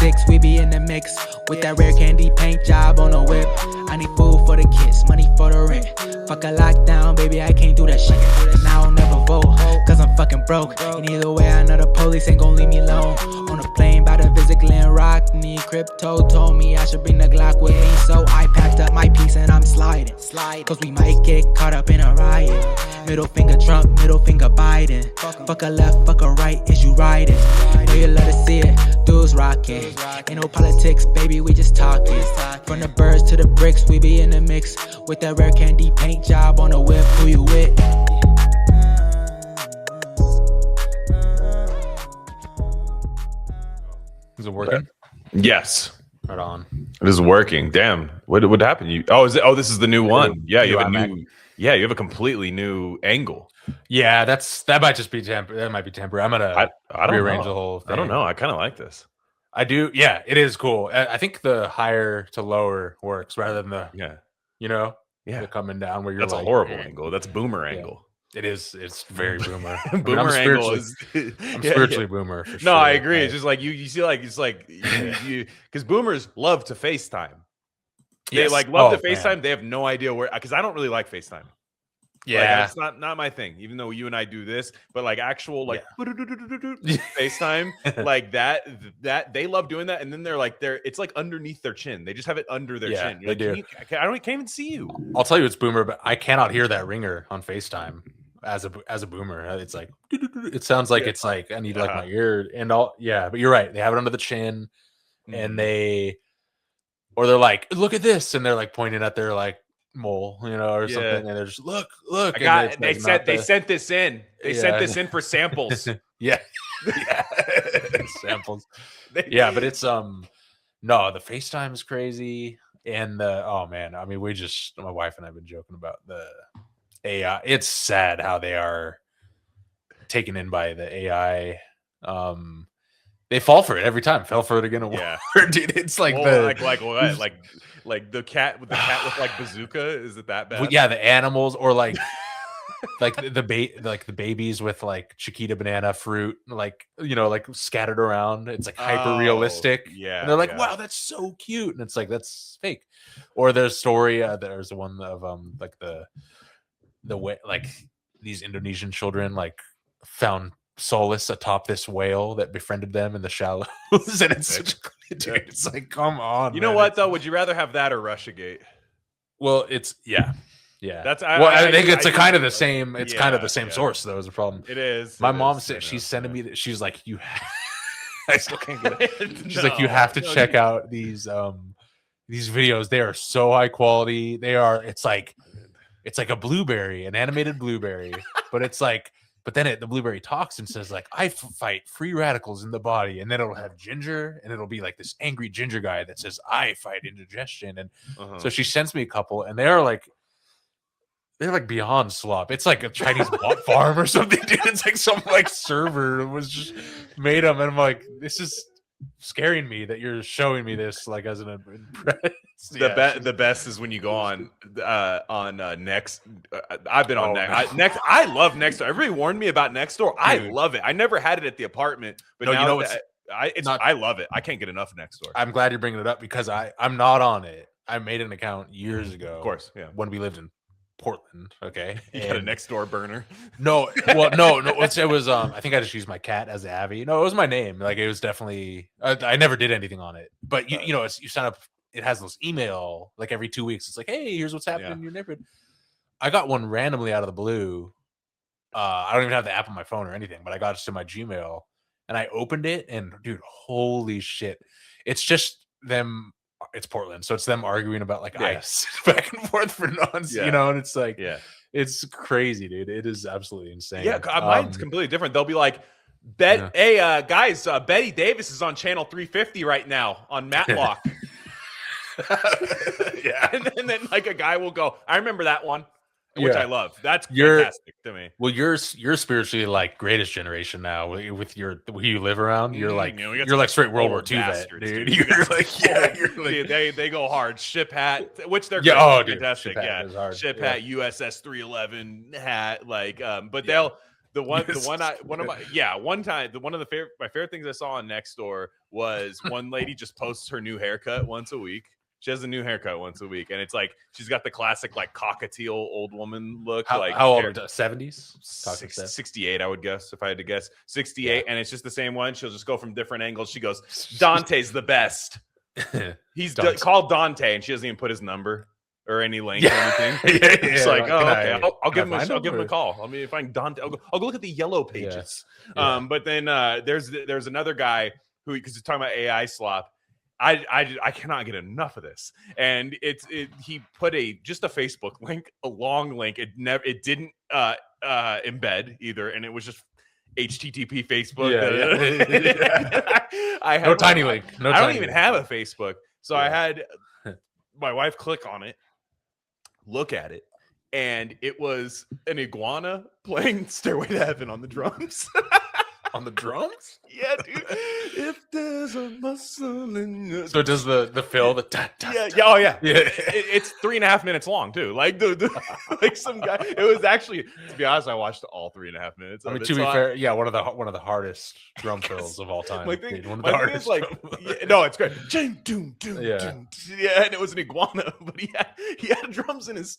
6, we be in the mix with that rare candy paint job on the whip. I need food for the kids, money for the rent. Fuck a lockdown, baby, I can't do that shit. And I don't never vote, cause I'm fucking broke. And either way, I know the police ain't gon' leave me alone. On a plane, about to visit Glen Rock. Need crypto, told me I should bring the Glock with me. So I packed up my piece and I'm sliding. Cause we might get caught up in a riot. Middle finger Trump, middle finger Biden. Fuck a left, fuck a right, is you riding? Know you love to see it, dudes rocking. Ain't no politics, baby, we just talking. From the birds to the bricks, we be in the mix with that rare candy paint job on the whip. Who you with? Is it working? Yes. Right on. It is working. Damn. What happened? This is the new one. Yeah, you have you have a completely new angle. Yeah, that might just be temporary. That might be temporary. I'm gonna I don't rearrange know. the whole thing. I don't know. I kind of like this. I do. Yeah, it is cool. I think the higher to lower works rather than the the coming down where you're That's like, a horrible angle. That's boomer angle. It is. It's very boomer. Boomer angle is. I'm spiritually boomer. For sure. No, I agree. It's just like you see, like it's like you because boomers love to FaceTime. They love to FaceTime. Man. They have no idea where because I don't really like FaceTime. Yeah, it's not my thing. Even though you and I do this, but like actual FaceTime, like that they love doing that. And then it's like underneath their chin. They just have it under their chin. They do. I can't even see you. I'll tell you it's boomer, but I cannot hear that ringer on FaceTime as a boomer. It's like it sounds like it's like I need like my ear and all. Yeah, but you're right. They have it under the chin, and they're like, look at this, and they're like pointing at their like mole, or something, and they're just look. I got. They sent this in. They sent this in for samples. yeah, samples. But it's no, the FaceTime is crazy, and oh man, I mean, my wife and I have been joking about the AI. It's sad how they are taken in by the AI. They fall for it every time. Fell for it again. Dude, it's like like the cat with like bazooka. Is it that bad? Well, yeah, the animals or like the babies with like Chiquita banana fruit, like like scattered around. It's like hyper realistic. Yeah, and they're like, wow, that's so cute, and it's like that's fake. Or there's story. There's the one of like the way like these Indonesian children like found solace atop this whale that befriended them in the shallows, and it's such a dude. It's like, come on. You know what though? Would you rather have that or Russiagate? Well, it's yeah. That's I think it's kind of the same. It's kind of the same source though. Is the problem? It is. My mom said she's sending me. She's like, you. I still can't get it. She's like, you have to check out these videos. They are so high quality. They are. It's like a blueberry, an animated blueberry, but it's like. But then the blueberry talks and says like, I fight free radicals in the body. And then it'll have ginger and it'll be like this angry ginger guy that says, I fight indigestion. And so she sends me a couple and they're like beyond slop. It's like a Chinese bot farm or something, dude. It's like some like server was just made them. And I'm like, this is scaring me that you're showing me this like as an impress. The best is when you go on Next. I've been on Next. I love Nextdoor. Everybody warned me about Nextdoor. I love it. I never had it at the apartment, but now I love it. I can't get enough of Nextdoor. I'm glad you're bringing it up because I'm not on it. I made an account years ago. Of course, yeah. When we lived in Portland, okay. You got a Nextdoor burner? No. It was I think I just used my cat as the Abby. No, it was my name. Like it was definitely. I never did anything on it, but you sign up. It has those email like every 2 weeks. It's like, hey, here's what's happening in your neighborhood. I got one randomly out of the blue. I don't even have the app on my phone or anything, but I got it to my Gmail and I opened it and dude, holy shit. It's just them. It's Portland. So it's them arguing about like ice back and forth for nonsense, and it's like, it's crazy, dude. It is absolutely insane. Yeah. Mine's completely different. They'll be like, hey, guys, Betty Davis is on channel 350 right now on Matlock. And then like a guy will go, I remember that one, which I love. That's fantastic to me. Well, you're spiritually like greatest generation now with who you live around. You're like you're like straight World War II vet, dude. You're like they go hard. Ship hat, which they're fantastic. Ship hat USS 311 hat, like but One of my favorite things I saw on Nextdoor was one lady just posts her new haircut once a week. She has a new haircut once a week, and it's like she's got the classic like cockatiel old woman look. How old? 70s, 68, I would guess if I had to guess 68, and it's just the same one. She'll just go from different angles. She goes, "Dante's the best." He's called Dante, and she doesn't even put his number or any link or anything. It's like, oh, okay, I'll give him a call. Let me find Dante. I'll go look at the yellow pages. But then there's another guy who, because he's talking about AI slop. I cannot get enough of this, and he put just a Facebook link, a long link. It didn't embed either, and it was just HTTP Facebook. No tiny link. I don't even have a Facebook, so I had my wife click on it, look at it, and it was an iguana playing Stairway to Heaven on the drums. On the drums? Yeah, dude. If there's a muscle in your... So does the fill the It's 3.5 minutes long too. Like like some guy. It was actually, to be honest, I watched all 3.5 minutes. I mean, to be fair, one of the hardest drum fills of all time. My thing is like, no, it's great. Yeah, and it was an iguana, but he had drums in his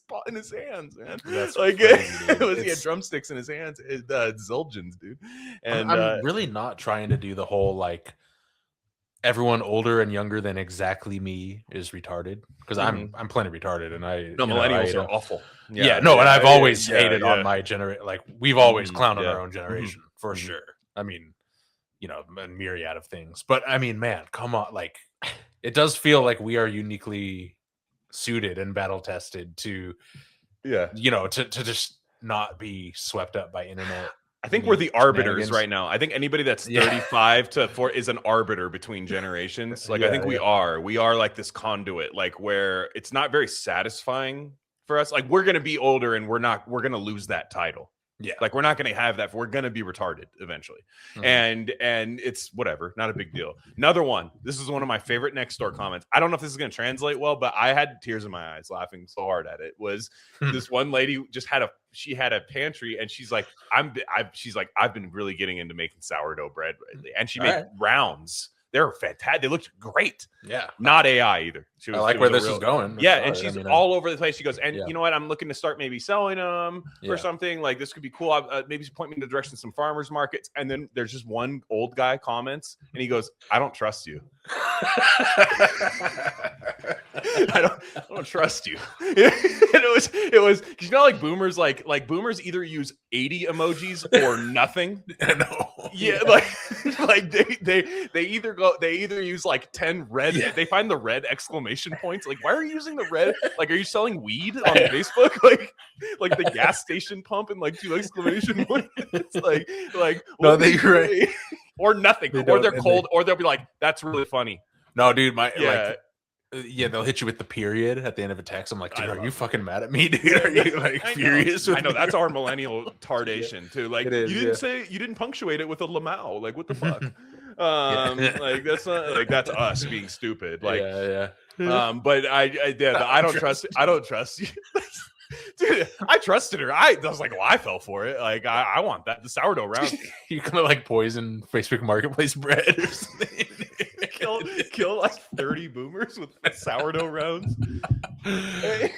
hands, man. That's like crazy, he had drumsticks in his hands. Zulgens, dude. And I'm really not trying to do the whole like everyone older and younger than exactly me is retarded, because I'm plenty retarded, and millennials are awful. And I've always hated on my generation. Like we've always clowned on our own generation for sure. I mean, a myriad of things, but I mean, man, come on, like it does feel like we are uniquely suited and battle tested to to just not be swept up by internet. I think we're the arbiters right now. I think anybody that's 35 to 40 is an arbiter between generations. Like I think we are like this conduit, like where it's not very satisfying for us. Like we're going to be older and we're going to lose that title. Yeah. Like we're not going to have that. We're going to be retarded eventually. And it's whatever, not a big deal. Another one. This is one of my favorite Nextdoor comments. I don't know if this is going to translate well, but I had tears in my eyes laughing so hard at it. Was this one lady just had a pantry, and she's like, I've been really getting into making sourdough bread lately. And she made rounds. They're fantastic. They looked great. Yeah. Not AI either. I like where this is going. Yeah. And she's all over the place. She goes, and you know what? I'm looking to start maybe selling them or something. Like this could be cool. Maybe point me in the direction of some farmers markets. And then there's just one old guy comments, and he goes, I don't trust you. I don't trust you. And it was because like boomers, like boomers either use 80 emojis or nothing. Like they either use like 10 red. They find the red exclamation points. Like, why are you using the red? Like, are you selling weed on Facebook? Like the gas station pump and like 2 exclamation points. It's like no, they right. Or nothing. Or they're cold. Or they'll be like, that's really funny. No, dude, they'll hit you with the period at the end of a text. I'm like, dude, are you fucking mad at me, dude? Are you like furious? I know that's our millennial tardation too. Like you didn't punctuate it with a lamau. Like what the fuck? Like that's not like that's us being stupid. Like but I don't trust you. Dude, I trusted her. I was like, well, I fell for it. Like, I want that. The sourdough round. You gonna like poison Facebook Marketplace bread or something? kill like 30 boomers with sourdough rounds.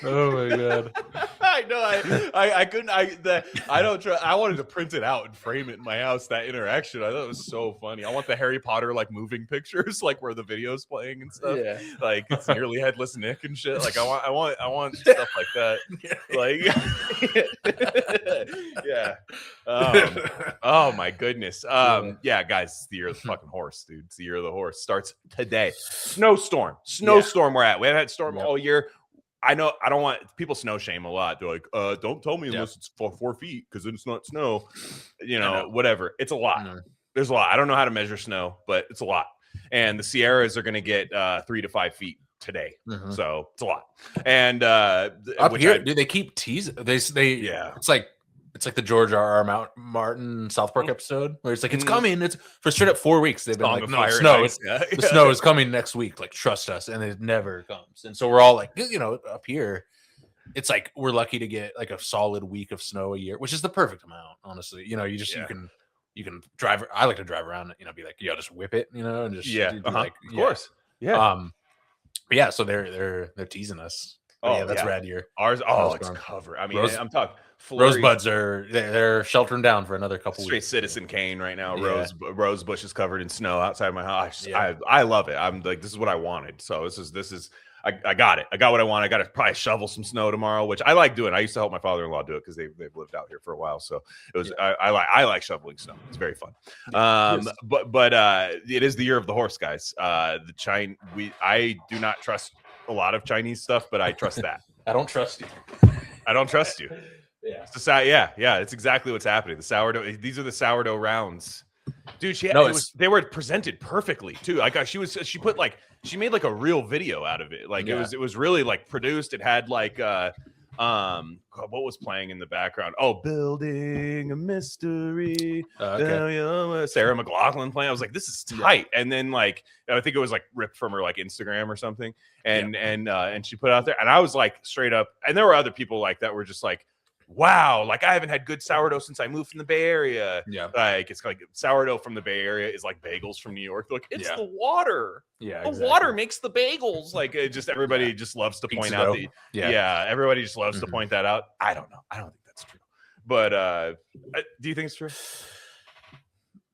Oh my god! I know. I couldn't. I don't try. I wanted to print it out and frame it in my house. That interaction, I thought it was so funny. I want the Harry Potter like moving pictures, like where the video's playing and stuff. Yeah. Like it's nearly headless Nick and shit. Like I want stuff like that. Like yeah. Oh my goodness. Yeah, guys, it's the year of the fucking horse, dude. It's the year of the horse. Starts today. Snowstorm. We're at. We haven't had storm all year. I know I don't want people snow shame a lot. They're like, don't tell me unless it's 4 feet because then it's not snow. Whatever. It's a lot. There's a lot. I don't know how to measure snow, but it's a lot. And the Sierras are going to get 3 to 5 feet today. So it's a lot. And up here, dude, they keep teasing. It's like the George R.R. Martin South Park episode where it's like, it's coming. It's for straight up 4 weeks. They've been like, no, the snow is coming next week. Like, trust us. And it never comes. And so we're all like, up here, it's like we're lucky to get like a solid week of snow a year, which is the perfect amount, honestly. You know, you can drive. I like to drive around, you know, be like, yo, just whip it, you know, and just be like, of course, yeah. But yeah, so they're teasing us. But yeah, that's rad year. Ours, it's covered. I mean, I'm talking rosebuds they're sheltering down for another couple straight weeks. Citizen Kane right now. Rose bush is covered in snow outside my house. I love it. I'm like, this is what I wanted. So this is I got it. I got what I want. I got to probably shovel some snow tomorrow, which I like doing. I used to help my father-in-law do it because they've lived out here for a while. So it was I like shoveling snow. It's very fun. But it is the year of the horse, guys. I do not trust a lot of Chinese stuff, but I trust that. I don't trust you. I don't trust you. Yeah. It's exactly what's happening. The sourdough. These are the sourdough rounds, dude. They were presented perfectly too. Like she made like a real video out of it. Like it was really like produced. It had like what was playing in the background? Oh, Building a Mystery. Sarah McLachlan playing. I was like, this is tight. And then like I think it was like ripped from her like Instagram or something. And she put it out there. And I was like straight up. And there were other people like that were just like, wow, like I haven't had good sourdough since I moved from the Bay Area. Yeah, like it's like sourdough from the Bay Area is like bagels from New York. They're like, it's the water. Yeah, the water makes the bagels. Like it just everybody just loves to point out everybody just loves to point that out. I don't know. I don't think that's true. But do you think it's true?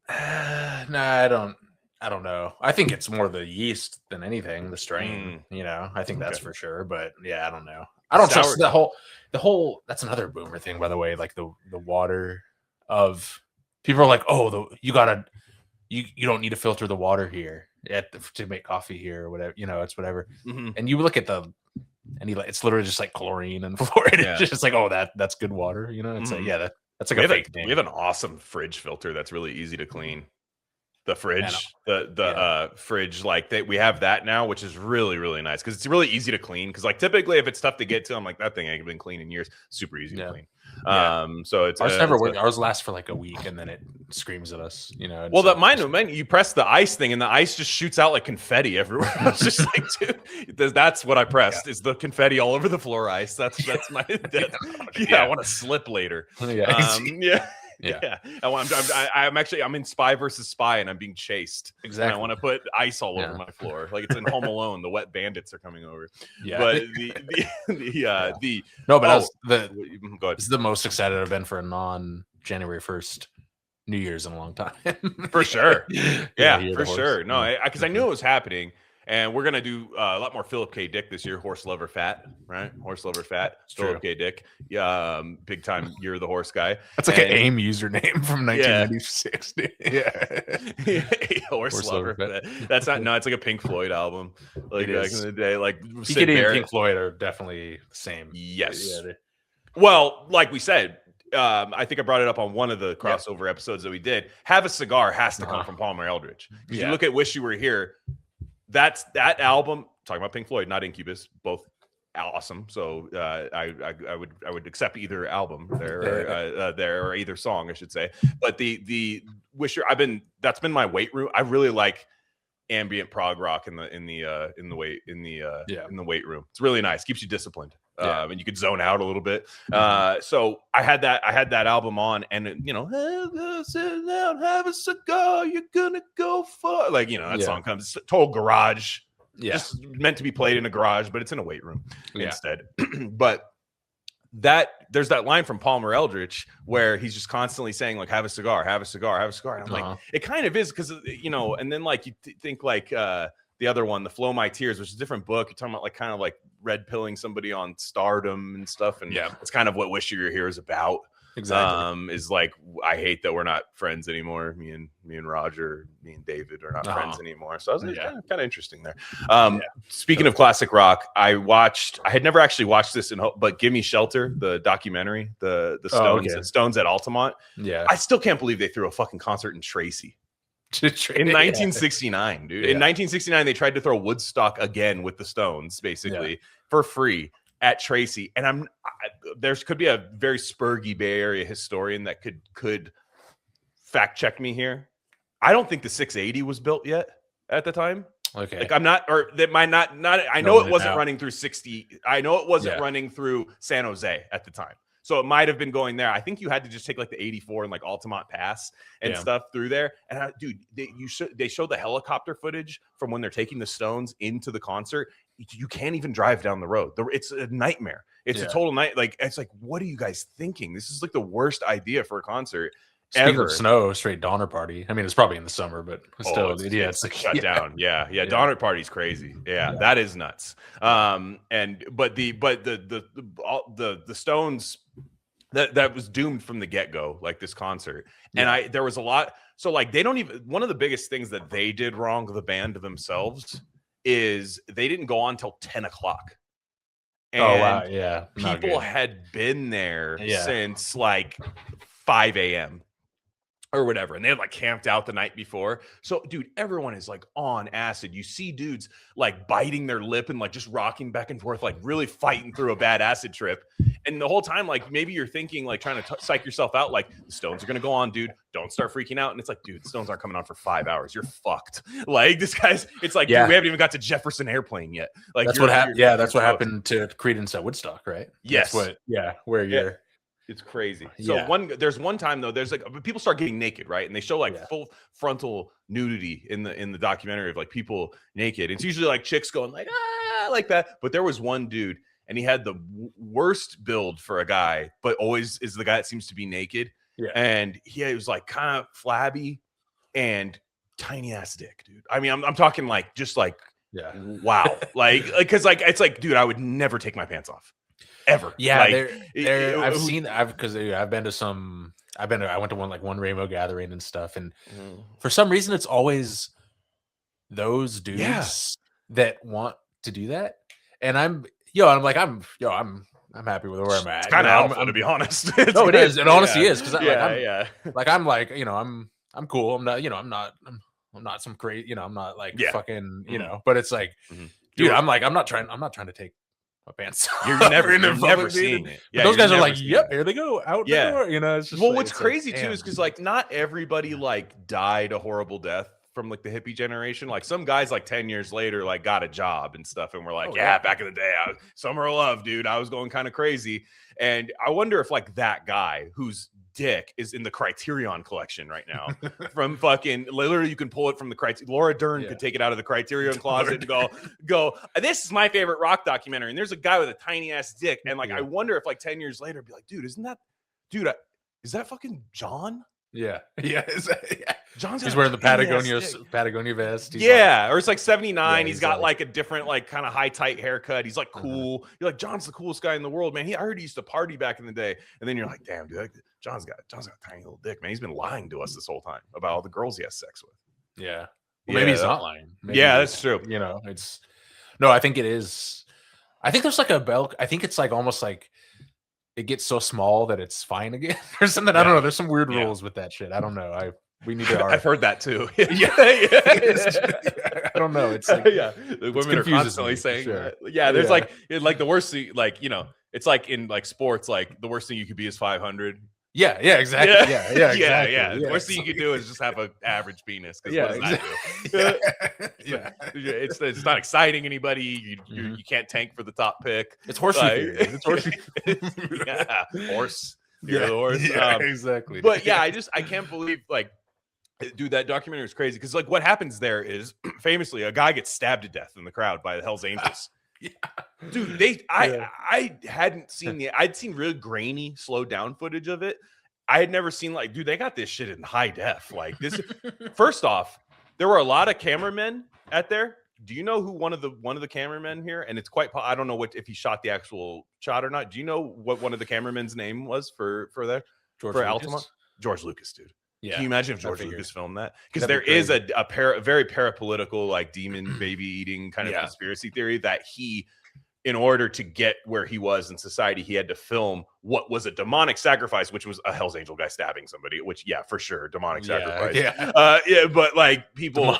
No, I don't know. I think it's more the yeast than anything, the strain. You know, I think that's for sure. But yeah, I don't know. I don't trust the whole. That's another boomer thing, by the way. Like the water of people are like, oh, you don't need to filter the water here to make coffee here or whatever. You know, it's whatever. And you look at it's literally just like chlorine and fluoride. It's just like, oh, that's good water. You know, it's like that's like a fake thing. We have an awesome fridge filter that's really easy to clean. The fridge, the fridge, like we have that now, which is really, really nice because it's really easy to clean. Because like typically, if it's tough to get to, I'm like, that thing ain't been clean in years. Super easy to clean. So it's ours never works. Ours lasts for like a week and then it screams at us. You know. Well, mine, you press the ice thing and the ice just shoots out like confetti everywhere. It's just like, dude, that's what I pressed. Is the confetti all over the floor ice? That's my. I want to slip later. I'm in Spy versus Spy and I'm being chased. Exactly. And I want to put ice all over my floor. Like it's in Home Alone. The wet bandits are coming over. Yeah. But this is the most excited I've been for a non-January 1st New Year's in a long time. For sure. Yeah, for sure. No, because I knew it was happening. And we're gonna do a lot more Philip K. Dick this year. Horse Lover Fat, right? Horse Lover Fat. Philip K. Dick. Yeah, big time. You're the horse guy. That's like an AIM username from 1996. Horse Lover Fat. That's not. No, it's like a Pink Floyd album. Like back in the day, like Sid Barrett. Pink Floyd are definitely the same. Yes. Well, like we said. I think I brought it up on one of the crossover episodes that we did. Have a Cigar has to come from Palmer Eldritch. You look at Wish You Were Here. That album, talking about Pink Floyd, not Incubus, both awesome. So I would accept either album there or either song, I should say. But the that's been my weight room. I really like ambient prog rock in the weight room. It's really nice. Keeps you disciplined. And you could zone out a little bit. So I had that album on, and sit down, have a cigar, you're gonna go far. Like, that song comes total garage. Yeah. Just meant to be played in a garage, but it's in a weight room instead. But there's that line from Palmer Eldritch where he's just constantly saying like, have a cigar, have a cigar, have a cigar. And I'm like, it kind of is because, and then like you think like the other one, The Flow My Tears, which is a different book. You're talking about like kind of like red pilling somebody on stardom and stuff. And it's kind of what Wish You Were Here is about. Exactly. Is like, I hate that we're not friends anymore. Me and Roger, me and David are not friends anymore. So I was kind of interesting there. Speaking of classic rock, I had never actually watched this but Give Me Shelter, the documentary, the Stones at Altamont. Yeah. I still can't believe they threw a fucking concert in Tracy. In 1969, dude. In 1969, they tried to throw Woodstock again with the Stones, basically, for free at Tracy. And there could be a very spurgy Bay Area historian that could fact check me here. I don't think the 680 was built yet at the time. Okay. Like I'm not, or that might not. I know it wasn't running through 60. I know it wasn't running through San Jose at the time. So it might have been going there. I think you had to just take like the 84 and like Altamont Pass and stuff through there. And dude, they show the helicopter footage from when they're taking the Stones into the concert. You can't even drive down the road. It's a nightmare. It's a total night. Like, it's like, what are you guys thinking? This is like the worst idea for a concert. Speaking of snow, straight Donner Party. I mean, it's probably in the summer, but still, it's like shut down. Yeah. Donner Party's crazy. Yeah, that is nuts. But the Stones that was doomed from the get go, like this concert, and there was a lot. So like they don't even. One of the biggest things that they did wrong, the band themselves, is they didn't go on till 10 o'clock. And people had been there since like 5 a.m. or whatever, and they had like camped out the night before. So dude, everyone is like on acid. You see dudes like biting their lip and like just rocking back and forth, like really fighting through a bad acid trip. And the whole time, like maybe you're thinking, like trying to psych yourself out, like the Stones are gonna go on, dude, don't start freaking out. And it's like, dude, the Stones aren't coming on for 5 hours, you're fucked. Like this guy's, it's like, dude, we haven't even got to Jefferson Airplane yet. Like that's what happened. That's what happened to Creedence at Woodstock, right? Yes. That's what, where you're it's crazy. So there's one time though, there's like people start getting naked, right? And they show like full frontal nudity in the documentary of like people naked. It's usually like chicks going like like that. But there was one dude, and he had the worst build for a guy, but always is the guy that seems to be naked. Yeah. And he was like kind of flabby and tiny ass dick, dude. I mean, I'm talking like just like wow, like because like it's like, dude, I would never take my pants off. Ever. Yeah, like, I've been to some. I went to one rainbow gathering and stuff, and for some reason, it's always those dudes that want to do that, and I'm happy with where I'm at. It's kind of alpha, to be honest. No, it is. It honestly is because I'm cool. I'm not, I'm not some crazy, I'm not like fucking, but it's like, dude, I'm not trying to take my pants. You're never seeing it. Yeah, those guys are like, yep, here they go out the door. It's just what's crazy too is because like not everybody like died a horrible death from like the hippie generation. Like some guys like 10 years later like got a job and stuff, and we're like, back in the day, summer of love, dude, I was going kind of crazy. And I wonder if like that guy who's dick is in the Criterion collection right now from fucking literally you can pull it from the Criterion. Laura Dern could take it out of the Criterion closet and go, this is my favorite rock documentary, and there's a guy with a tiny ass dick, and like I wonder if like 10 years later be like, dude, is that fucking John? John's he's wearing the Patagonia vest. Or it's like 79. He's got like a different like kind of high tight haircut. He's like cool. You're like, John's the coolest guy in the world, man. I heard he used to party back in the day. And then you're like, damn, dude, John's got a tiny little dick, man. He's been lying to us this whole time about all the girls he has sex with. Yeah. Well, maybe he's not lying. That's true. I think it is. I think there's like a bell. I think it's like almost like it gets so small that it's fine again or something. I don't know. There's some weird rules with that shit. I don't know. We need to. I've heard that too. I don't know. It's like the women are constantly saying that. There's like the worst thing. Like it's like in like sports, like the worst thing you could be is 500. Yeah, exactly. The worst thing you could do is just have an average penis. What does that do? It's not exciting anybody. You can't tank for the top pick. It's horseshoe. It's horseshoe. Horse. The horse. Exactly. But I can't believe like, dude, that documentary is crazy because like what happens there is famously a guy gets stabbed to death in the crowd by the Hells Angels. Dude, I hadn't seen I'd seen real grainy, slowed down footage of it. I had never seen like, dude, they got this shit in high def. Like this. First off, there were a lot of cameramen at there. Do you know who one of the cameramen here? And it's I don't know if he shot the actual shot or not. Do you know what one of the cameramen's name was for Altamont? George Lucas, dude. Yeah. Can you imagine if George Lucas filmed that? Because there is a very parapolitical, like demon baby eating kind of conspiracy theory that he in order to get where he was in society, he had to film what was a demonic sacrifice, which was a Hell's Angel guy stabbing somebody, which, yeah, for sure, demonic sacrifice. Yeah, but like people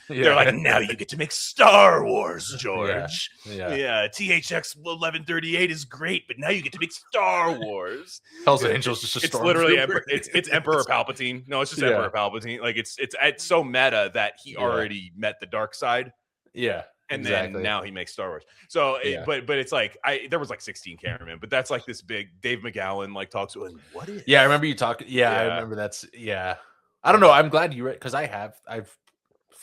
they're like, now you get to make Star Wars, George. Yeah, THX 1138 is great, but now you get to make Star Wars. Hell's Angel's just it's literally it's Emperor Palpatine. No, it's just Emperor Palpatine. Like it's so meta that he already met the dark side. Yeah. And then now he makes Star Wars. So, but it's like there was like 16 cameramen, but that's like this big Dave McGowan like talks to him. What is? Yeah, I remember you talking. Yeah, I remember that's. Yeah, I don't know. I'm glad you read because I've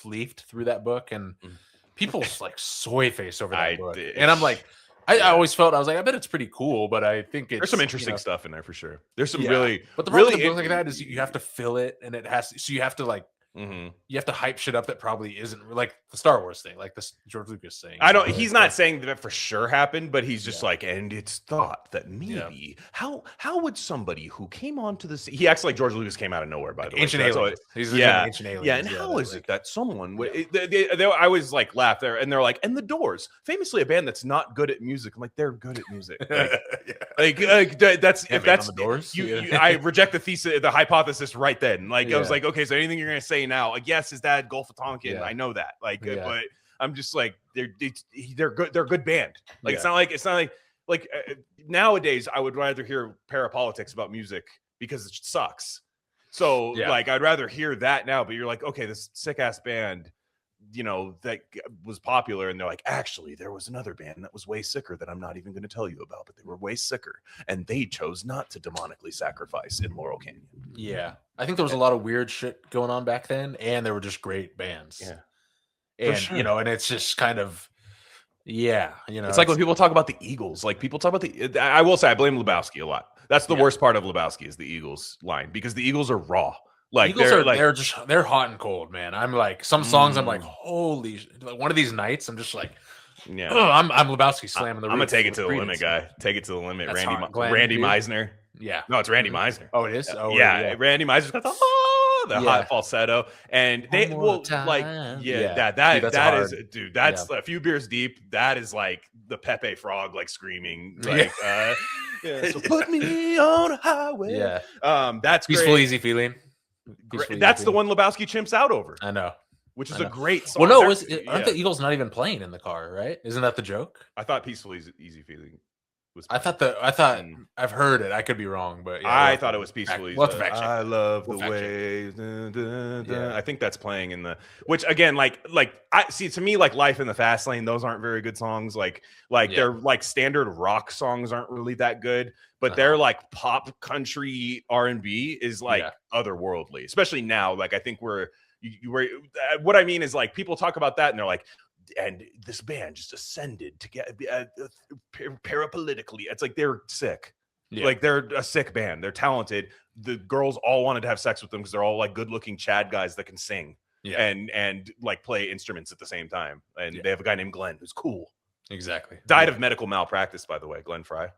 fleefed through that book and people's like soy face over that book, and I'm like, I always felt I was like, I bet it's pretty cool, but I think there's some interesting stuff in there for sure. There's some but the problem with a book like that is you have to fill it, and it has to, so you have to like. You have to hype shit up that probably isn't like the Star Wars thing, like the George Lucas thing. He's not saying that for sure happened, but he's just like, and it's thought that maybe how would somebody who came onto the he acts like George Lucas came out of nowhere, by the way. Ancient aliens. He's ancient aliens. Yeah, and how is it that someone I always like laugh there, and they're like, and the Doors, famously a band that's not good at music. I'm like, they're good at music. That's if that's the Doors. I reject the thesis, the hypothesis right then. Like I was like, okay, so anything you're gonna say now, like, yes, his dad Gulf of Tonkin, I know that, like, but I'm just like, they're good, they're a good band. Like it's not like nowadays I would rather hear parapolitics about music because it sucks. So like I'd rather hear that now, but you're like, okay, this sick ass band, you know, that was popular, and they're like, actually there was another band that was way sicker that I'm not even going to tell you about, but they were way sicker and they chose not to demonically sacrifice in Laurel Canyon. I think there was a lot of weird shit going on back then, and they were just great bands. And you know, and it's just kind of you know, it's like when people talk about the Eagles, like people talk about I will say I blame Lebowski a lot. That's the worst part of Lebowski is the Eagles line, because the Eagles are raw. Like Eagles they're hot and cold, man. I'm like, some songs I'm like, holy, like one of these nights I'm just like, I'm Lebowski slamming the roof. I'm gonna take it to the limit, guy. Take it to the limit. That's Randy Meisner. No, it's Randy Meisner. Oh, it is. Randy Meisner's got the hot falsetto, and they will like that is, dude, that's a few beers deep. That is like the Pepe Frog like screaming like so put me on a highway. That's Peaceful Easy Feeling. That's the one Lebowski chimps out over. I know. Which is a great song. Well, no, aren't the Eagles not even playing in the car, right? Isn't that the joke? I thought Peaceful Easy Feeling was. I thought I've heard it. I could be wrong, but I thought it was Peaceful Easy. I love the way. I think that's playing in the. Which again, like I see, to me, like Life in the Fast Lane, those aren't very good songs. Like they're like standard rock songs aren't really that good. But they're like pop country R&B is like otherworldly, especially now. Like I think we're what I mean is like people talk about that and they're like, and this band just ascended to get parapolitically. It's like they're sick. Like they're a sick band. They're talented. The girls all wanted to have sex with them because they're all like good looking Chad guys that can sing and like play instruments at the same time. And they have a guy named Glenn who's cool. Exactly. Died of medical malpractice, by the way, Glenn Psi.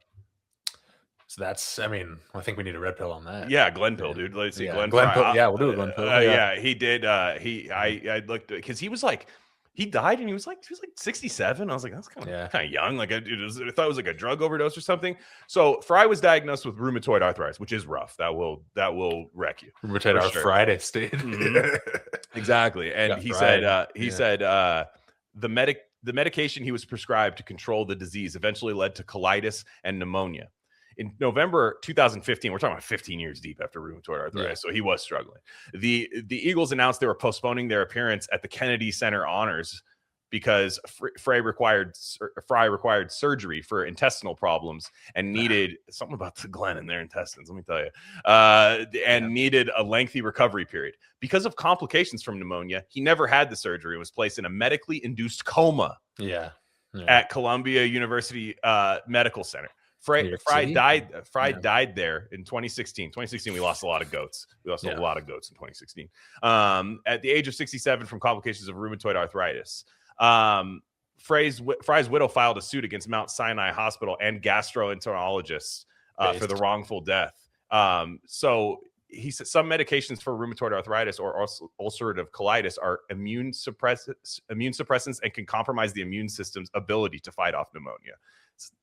So that's, I mean, I think we need a red pill on that. Yeah, Glenn pill, dude. Let's see, Glenn pill. Psi. Yeah, we'll do a Glenn pill. He did. I looked because he was like, he died and he was like 67. I was like, that's kind of young. Like I thought it was like a drug overdose or something. So Fry was diagnosed with rheumatoid arthritis, which is rough. That will wreck you. Rheumatoid arthritis, dude. Exactly. And he said the medication he was prescribed to control the disease eventually led to colitis and pneumonia. In November 2015, we're talking about 15 years deep after rheumatoid arthritis, so he was struggling. The Eagles announced they were postponing their appearance at the Kennedy Center Honors because Fry required surgery for intestinal problems and needed something about the Glen in their intestines. Let me tell you, needed a lengthy recovery period because of complications from pneumonia. He never had the surgery. Was placed in a medically induced coma. At Columbia University Medical Center. Fry died there in 2016. 2016, we lost a lot of goats. We lost a lot of goats in 2016. At the age of 67 from complications of rheumatoid arthritis. Fry's widow filed a suit against Mount Sinai Hospital and gastroenterologists for the wrongful death. So he said some medications for rheumatoid arthritis or ulcerative colitis are immune suppressants and can compromise the immune system's ability to fight off pneumonia.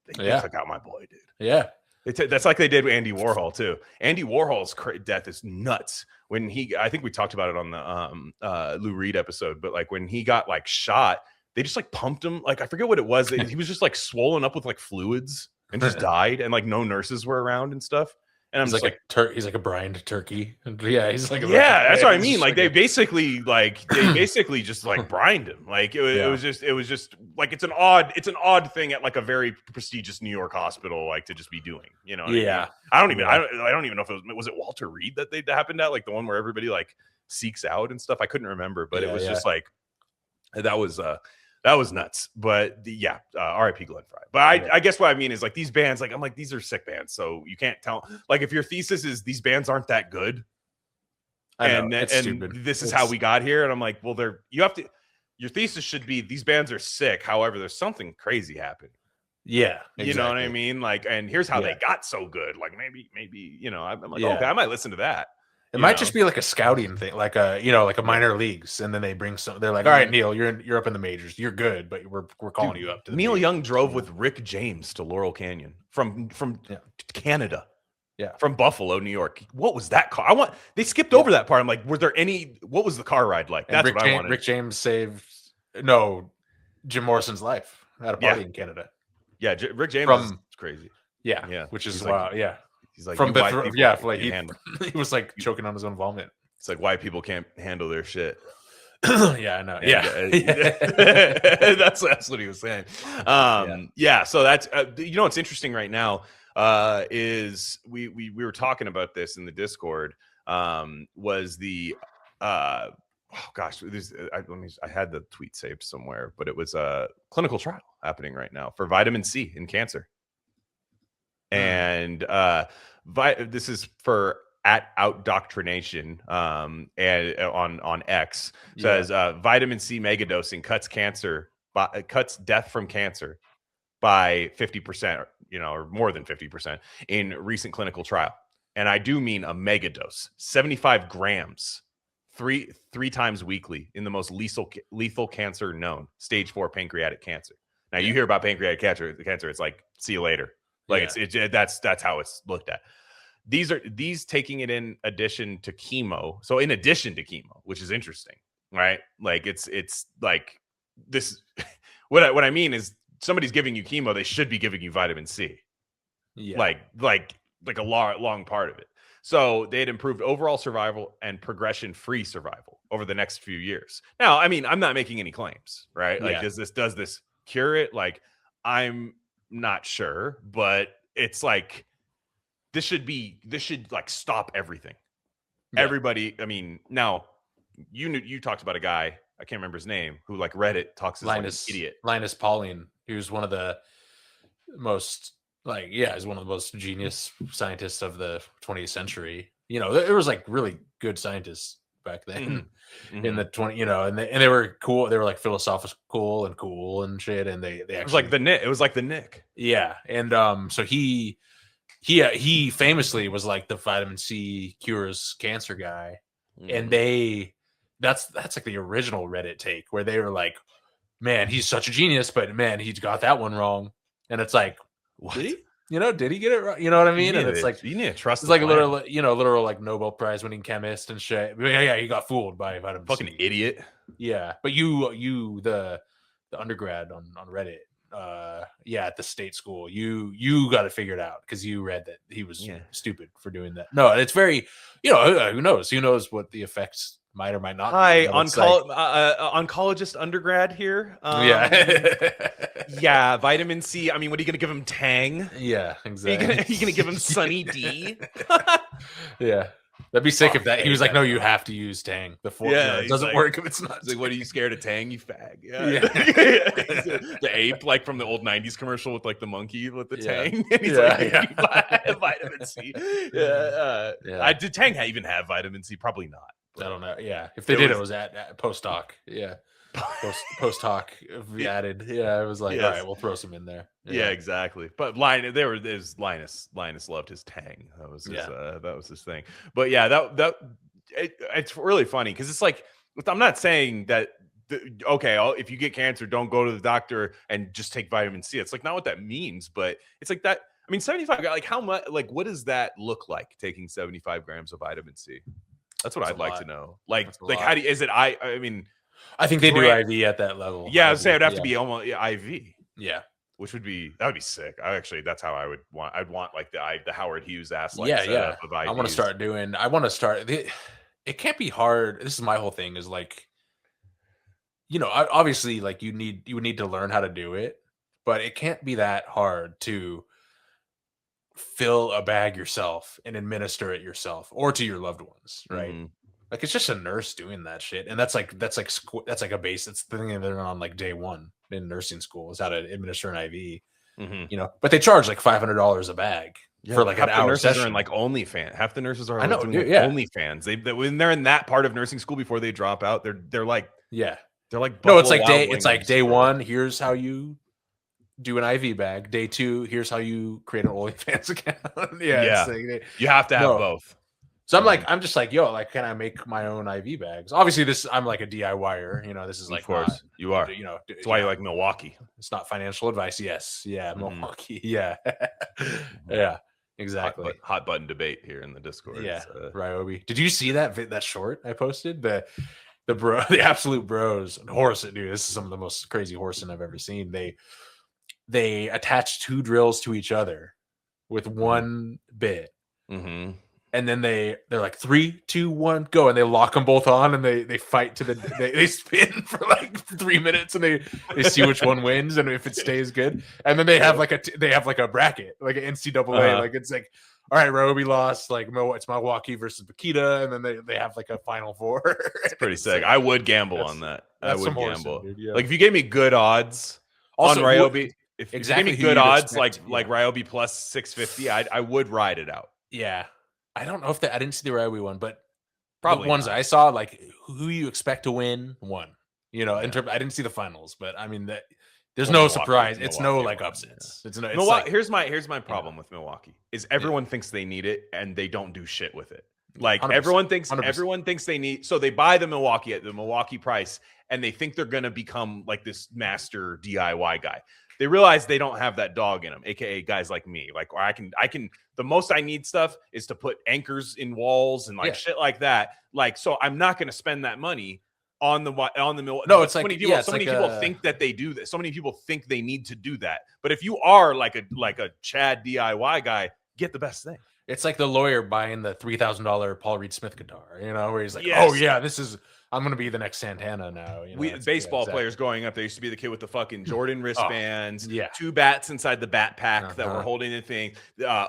They took out my boy, dude. Yeah. That's like they did with Andy Warhol too. Andy Warhol's death is nuts. When I think we talked about it on the Lou Reed episode, but like when he got like shot, they just like pumped him. Like I forget what it was. He was just like swollen up with like fluids and just died. And like no nurses were around and stuff. And I'm he's just like he's like a brined turkey. Yeah, he's like that's what I mean. Like they basically just like brined him. Like it was just like it's an odd thing at like a very prestigious New York hospital like to just be doing. You know? I don't even know if it was it Walter Reed that they happened at, like the one where everybody like seeks out and stuff. I couldn't remember, but it was just like that was nuts. But R.I.P. Glen Psi. But I guess what I mean is like these bands, like I'm like, these are sick bands. So you can't tell, like if your thesis is these bands aren't that good, and this is how we got here. And I'm like, well, your thesis should be these bands are sick. However, there's something crazy happened. Yeah. Exactly. You know what I mean? Like, and here's how they got so good. Like maybe, I'm like, okay, I might listen to that. It might just be like a scouting thing, like a minor leagues, and then they bring some. They're like, all right, Neil, you're up in the majors, you're good, but we're calling you up to. Neil Young drove with Rick James to Laurel Canyon from Canada, from Buffalo, New York. What was that car? They skipped over that part. I'm like, what was the car ride like? That's what I wanted. Rick James saved Jim Morrison's life at a party in Canada. Yeah, Rick James is crazy. Yeah, which is wild. Yeah. He's like, he was like choking on his own vomit. It's like why people can't handle their shit. Yeah, I know. That's what he was saying. So that's what's interesting right now is we were talking about this in the Discord. Was the I had the tweet saved somewhere, but it was a clinical trial happening right now for vitamin C in cancer. And this is for @outdoctrination and on X says vitamin C megadosing cuts death from cancer by 50%, or more than 50% in recent clinical trial. And I do mean a megadose, 75 grams, three times weekly in the most lethal cancer known, stage 4 pancreatic cancer. Now you hear about pancreatic cancer, it's like, see you later. Like that's how it's looked at. These taking it in addition to chemo. So in addition to chemo, which is interesting, right? Like it's like this. What I mean is somebody's giving you chemo, they should be giving you vitamin C. Yeah. Like a long part of it. So they had improved overall survival and progression-free survival over the next few years. Now, I mean, I'm not making any claims, right? Like, does this cure it? Like, I'm not sure, but it's like this should like stop everything. Everybody, I mean, now you talked about a guy, I can't remember his name, who like Reddit talks as like an idiot. Linus Pauling, he was one of the most he's one of the most genius scientists of the 20th century. There was like really good scientists back then in the 20, and they were cool. They were like philosophical and cool and shit. And they actually, it was like the Nick. Yeah. And so he famously was like the vitamin C cures cancer guy. And that's like the original Reddit take where they were like, man, he's such a genius, but man, he's got that one wrong. And it's like, what? Did he? Did he get it right? You know what I mean? And it's like, you need to trust. It's like a literal like Nobel Prize winning chemist and shit. Yeah, he got fooled by vitamin fucking C. Idiot. Yeah, but you the undergrad on Reddit, at the state school, you got it figured out because you read that he was stupid for doing that. No, it's very, who knows what the effects might or might not. Hi, oncologist undergrad here. Vitamin C. I mean, what are you going to give him? Tang? Yeah, exactly. Are you going to give him Sunny D? Yeah. That'd be sick if that he was like, no, you have to use Tang. It doesn't work if it's not. It's like, what are you scared of Tang, you fag? Yeah. The ape, like from the old 90s commercial with like the monkey with the Tang. And he's like, vitamin C. Did Tang even have vitamin C? Probably not. I don't know. Yeah. If they did, it was at postdoc. Yeah. post hoc added. Yeah, I was like, all right, we'll throw some in there. Yeah, exactly. But Linus loved his tang. That was his thing. But yeah, it's really funny because it's like, I'm not saying that if you get cancer, don't go to the doctor and just take vitamin C. It's like not what that means, but it's like that. I mean, 75, like how much, like what does that look like taking 75 grams of vitamin C? That's what I'd like to know. Like how do you, is it, I mean, I think they do IV at that level. Yeah, I would say it'd have to be almost IV. Yeah. Which would be sick. That's how I would want. I'd want like the Howard Hughes ass of IVs. I want to start. It can't be hard. This is my whole thing. Is like, obviously, like you would need to learn how to do it, but it can't be that hard to fill a bag yourself and administer it yourself or to your loved ones, right? Mm-hmm. Like it's just a nurse doing that shit, and that's like a base. It's the thing that they're on like day one in nursing school is how to administer an IV. Mm-hmm. But they charge like $500 a bag for like an hour session. Are in like OnlyFans. Half the nurses are doing OnlyFans. When they're in that part of nursing school before they drop out, they're like they're like no, it's like day one. Here's how you do an IV bag. Day two, here's how you create an OnlyFans account. It's like, you have to have both. So I'm just like, yo, like, can I make my own IV bags? Obviously, I'm like a DIYer. This is like, of course, you are. That's why you like Milwaukee. It's not financial advice. Yes, Milwaukee. Yeah, yeah, exactly. Hot button debate here in the Discord. Yeah, Ryobi. Did you see that short I posted? The absolute bros horsing, dude. This is some of the most crazy horsing I've ever seen. They attach two drills to each other with one bit. Mm-hmm. And then they're like 3, 2, 1, go, and they lock them both on, and they fight to they spin for like 3 minutes, and they see which one wins, and if it stays good, and then they have like a bracket, like an NCAA, like it's like, all right, Roby lost, like it's Milwaukee versus Bakita, and then they have like a Final Four. It's pretty sick. I would gamble on that. I would gamble. Dude, yeah. Like if you gave me good odds on Ryobi, if you gave me good odds, like Ryobi plus 650, I would ride it out. Yeah. I don't know if I didn't see the Ryobi one, but probably the ones I saw, like who you expect to win won. I didn't see the finals, but I mean there's no surprise. It's no like upsets. It's no. Milwaukee, here's my problem with Milwaukee is everyone thinks they need it and they don't do shit with it. Like 100%, everyone thinks they need, so they buy the Milwaukee at the Milwaukee price and they think they're gonna become like this master DIY guy. They realize they don't have that dog in them, aka guys like me. Like, or I can. The most I need stuff is to put anchors in walls and like shit like that. Like, so I'm not going to spend that money on the mill. No, it's so like many people. So many people think that they do this. So many people think they need to do that. But if you are like a Chad DIY guy, get the best thing. It's like the lawyer buying the $3,000 Paul Reed Smith guitar. Where he's like, oh yeah, I'm going to be the next Santana now. Baseball players growing up, there used to be the kid with the fucking Jordan wristbands, 2 bats inside the bat pack that were holding the thing,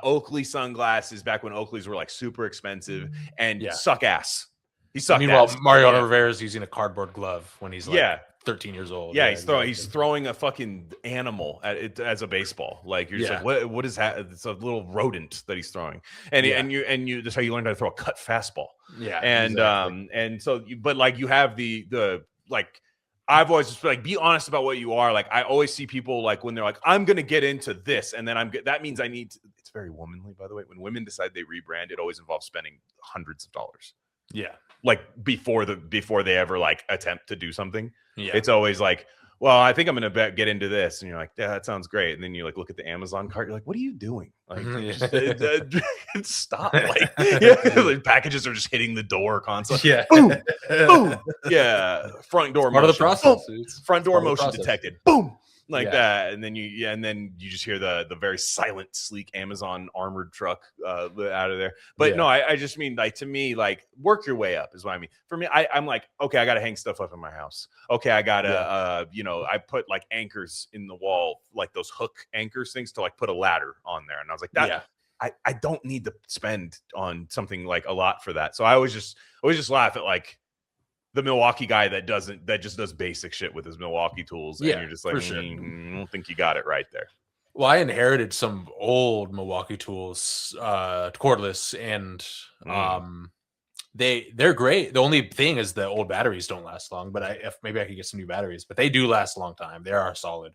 Oakley sunglasses back when Oakleys were like super expensive, and suck ass. He sucked ass. Mariano Rivera's using a cardboard glove when he's like 13 years old. Yeah, he's throwing a fucking animal at it as a baseball. Like you're just like, what is that? It's a little rodent that he's throwing, and you that's how you learned how to throw a cut fastball. Yeah, and exactly. And so, but like you have the like, I've always just like, be honest about what you are. Like I always see people like when they're like, I'm gonna get into this, and then that means I need to. It's very womanly, by the way. When women decide they rebrand, it always involves spending hundreds of dollars. Yeah. Like before they ever like attempt to do something. Yeah. It's always like, well, I think I'm going to get into this. And you're like, yeah, that sounds great. And then you like look at the Amazon cart. You're like, what are you doing? Like, stop. Like, the packages are just hitting the door constantly. Yeah. Boom. Boom. Yeah. Front door motion. Part of the process. Front door motion detected. Boom. Like that, and then you just hear the very silent, sleek Amazon armored truck out of there. But no, I just mean, like, to me, like, work your way up is what I mean. For me, I'm like, okay, I gotta hang stuff up in my house. Okay, I gotta I put like anchors in the wall, like those hook anchors things to like put a ladder on there, and I was like, that I don't need to spend on something like a lot for that. So I always just laugh at like the Milwaukee guy that just does basic shit with his Milwaukee tools. And you're just like, I don't think you got it right there. Well, I inherited some old Milwaukee tools, cordless, and they're great. The only thing is the old batteries don't last long. But if maybe I could get some new batteries, but they do last a long time. They are solid.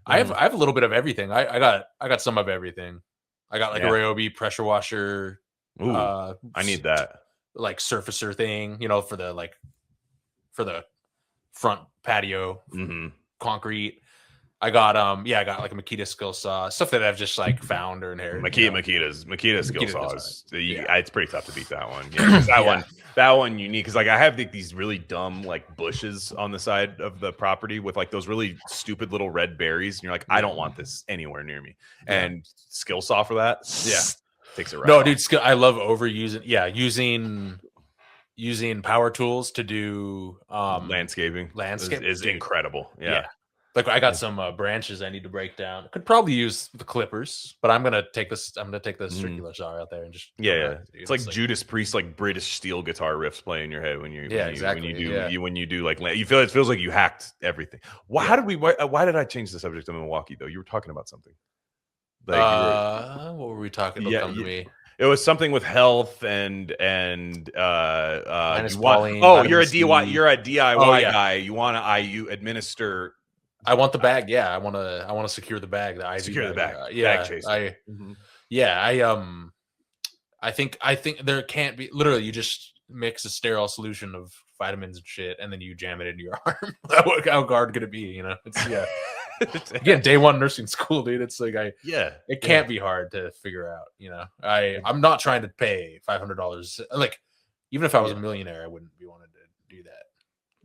I have a little bit of everything. I got some of everything. I got like a Ryobi pressure washer. Ooh, I need that. Like surfacer thing, for the front patio concrete. I got I got like a Makita skill saw, stuff that I've just like found or inherited. Makita skill saws. It's pretty tough to beat that one. Yeah, that one unique because like I have these really dumb like bushes on the side of the property with like those really stupid little red berries, and you're like, I don't want this anywhere near me. And skill saw for that, takes it right. No, dude, I love overusing. Using power tools to do landscaping is incredible. Yeah. Like I got some branches I need to break down. Could probably use the clippers, but I'm gonna take the circular saw out there and just it's like Judas Priest, like British steel guitar riffs playing in your head when you do like you feel it feels like you hacked everything. Why did I change the subject of Milwaukee though? You were talking about something. Like what were we talking about? Come to me. It was something with health and you're a DIY guy. You want to administer. I want the bag. Yeah, I want to secure the bag. The IV secure bag. The bag. Bag I think there can't be literally. You just mix a sterile solution of vitamins and shit, and then you jam it into your arm. How hard could it be? It's Again, day one nursing school, dude. It's like it can't be hard to figure out. I'm not trying to pay $500. Like, even if I was a millionaire, I wouldn't be wanting to do that,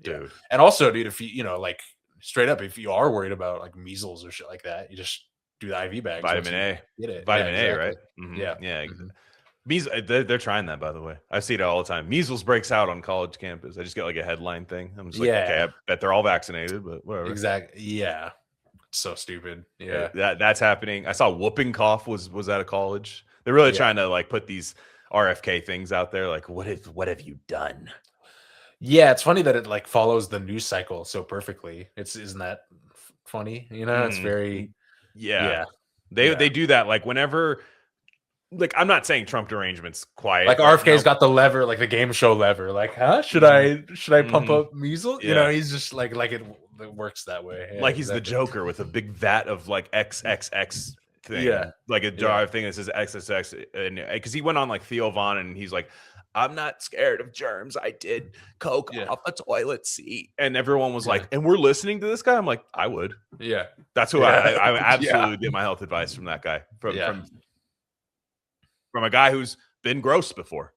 dude. And also, dude, if you like straight up, if you are worried about like measles or shit like that, you just do the IV bag. Vitamin A, get it. Vitamin A, right? Yeah. Measles, they're trying that, by the way. I see it all the time. Measles breaks out on college campus. I just get like a headline thing. I'm just like, okay, I bet they're all vaccinated, but whatever. Exactly. Yeah. So stupid. Yeah. That's happening. I saw whooping cough was at a college. They're really trying to like put these RFK things out there. Like, what have you done? Yeah, it's funny that it like follows the news cycle so perfectly. Isn't that funny? It's very They do that like whenever. Like, I'm not saying Trump derangement's quiet. Like RFK's got the lever, like the game show lever. Like, should I pump up measles? He's just like it works that way. Yeah, like he's the Joker with a big vat of like XXX thing. Yeah, like a jar of thing that says XXX, and because he went on like Theo Von and he's like, I'm not scared of germs. I did coke off a toilet seat, and everyone was like, and we're listening to this guy. I'm like, I would. Yeah, that's who I absolutely get my health advice from. That guy from a guy who's been gross before.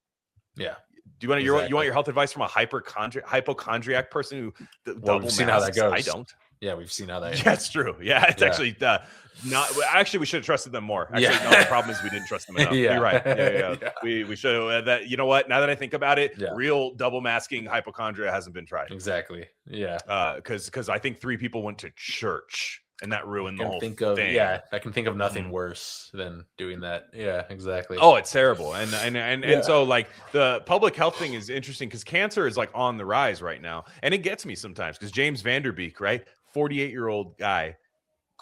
Yeah. Do you want you want your health advice from a hypochondriac person who double we've seen how that goes. I don't. Yeah, we've seen how that. Yeah, it's true. Yeah, it's actually not. Actually, we should have trusted them more. Actually, no. The problem is we didn't trust them enough. You're right. Yeah. We should have. That. You know what? Now that I think about it, real double masking hypochondria hasn't been tried. Exactly. Yeah. Because I think 3 people went to church. And that ruined the whole thing. I can think of nothing worse than doing that. Yeah, exactly. Oh, it's terrible. And so like the public health thing is interesting because cancer is like on the rise right now. And it gets me sometimes because James Vanderbeek, right? 48-year-old guy,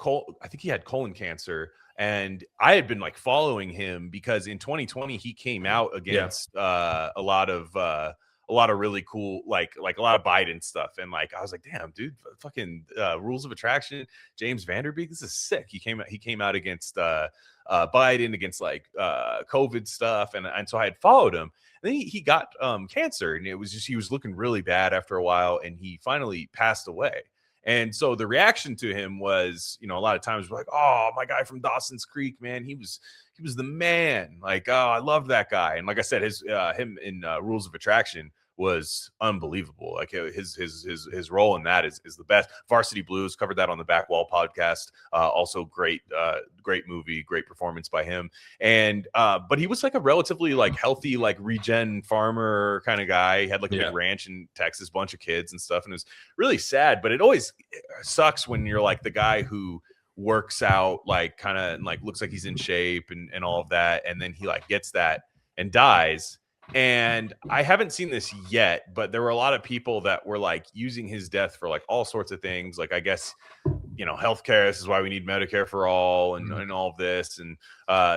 I think he had colon cancer. And I had been like following him because in 2020 he came out against a lot of really cool, like a lot of Biden stuff. And like, I was like, damn, dude, fucking rules of attraction. James Vanderbeek, this is sick. He came out against Biden, against like COVID stuff. And so I had followed him. And then he got cancer, and it was just, he was looking really bad after a while, and he finally passed away. And so the reaction to him was, a lot of times we're like, oh, my guy from Dawson's Creek, man, he was the man. Like, oh, I love that guy. And like I said, him in Rules of Attraction was unbelievable. Like his role in that is the best. Varsity Blues, covered that on the Back Wall podcast. Also great movie, great performance by him. And but he was like a relatively like healthy, like regen farmer kind of guy. He had like a big ranch in Texas, bunch of kids and stuff. And it was really sad, but it always sucks when you're like the guy who works out, like kind of like looks like he's in shape and all of that, and then he like gets that and dies. And I haven't seen this yet, but there were a lot of people that were like using his death for like all sorts of things. Like, I guess, you know, healthcare. This is why we need Medicare for all, and all of this, and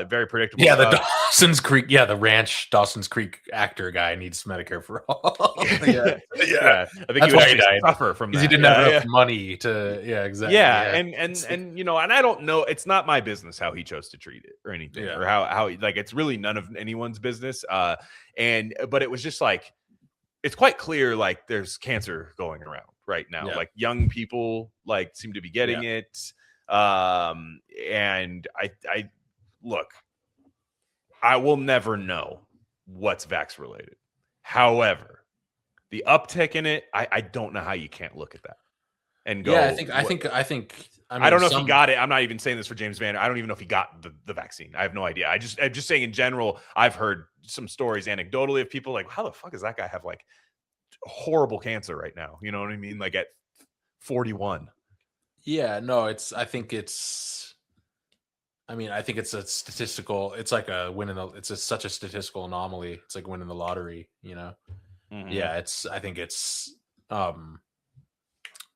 very predictable. Yeah, the Dawson's Creek. Yeah, the ranch Dawson's Creek actor guy needs Medicare for all. yeah. I think that's why he died. Suffer from that. He didn't have enough money to. Yeah, exactly. Yeah, and you know, and I don't know. It's not my business how he chose to treat it or anything, or how like it's really none of anyone's business. But it was just like, it's quite clear like there's cancer going around right now. Like young people like seem to be getting it. And I look, I will never know what's vax related. However, the uptick in it, I don't know how you can't look at that and go. Yeah, I think. I mean, I don't know if he got it. I'm not even saying this for James Vander. I don't even know if he got the vaccine. I have no idea. I'm just saying in general, I've heard some stories anecdotally of people like, how the fuck does that guy have like horrible cancer right now? You know what I mean? Like at 41. Yeah, no, I think it's a statistical, it's like a win in such a statistical anomaly. It's like winning the lottery, you know? Mm-hmm. Yeah,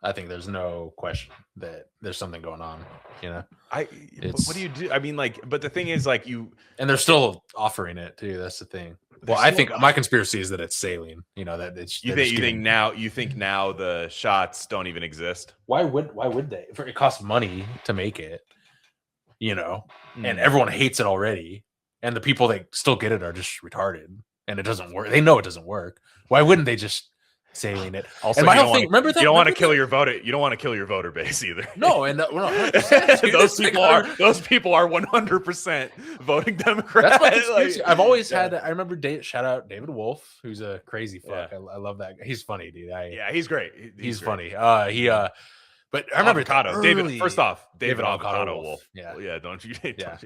I think there's no question that there's something going on, you know. What do you do? I mean, like, but the thing is, like, and they're still offering it too. That's the thing. Well, I think my conspiracy is that it's saline. You know, that it's. You think now the shots don't even exist? Why would they? It costs money to make it, you know, and everyone hates it already, and the people that still get it are just retarded, and it doesn't work. They know it doesn't work. Why wouldn't they just saline it? Also, and my whole thing, remember that you don't want to kill your voter. You don't want to kill your voter base either. No, and those people are 100% voting Democrat. I've always had. I remember. Shout out David Wolf, who's a crazy fuck. Yeah. I love that guy. He's funny, dude. He's great. He's funny. But I remember David. First off, David Avocado Wolf. Yeah. Don't you?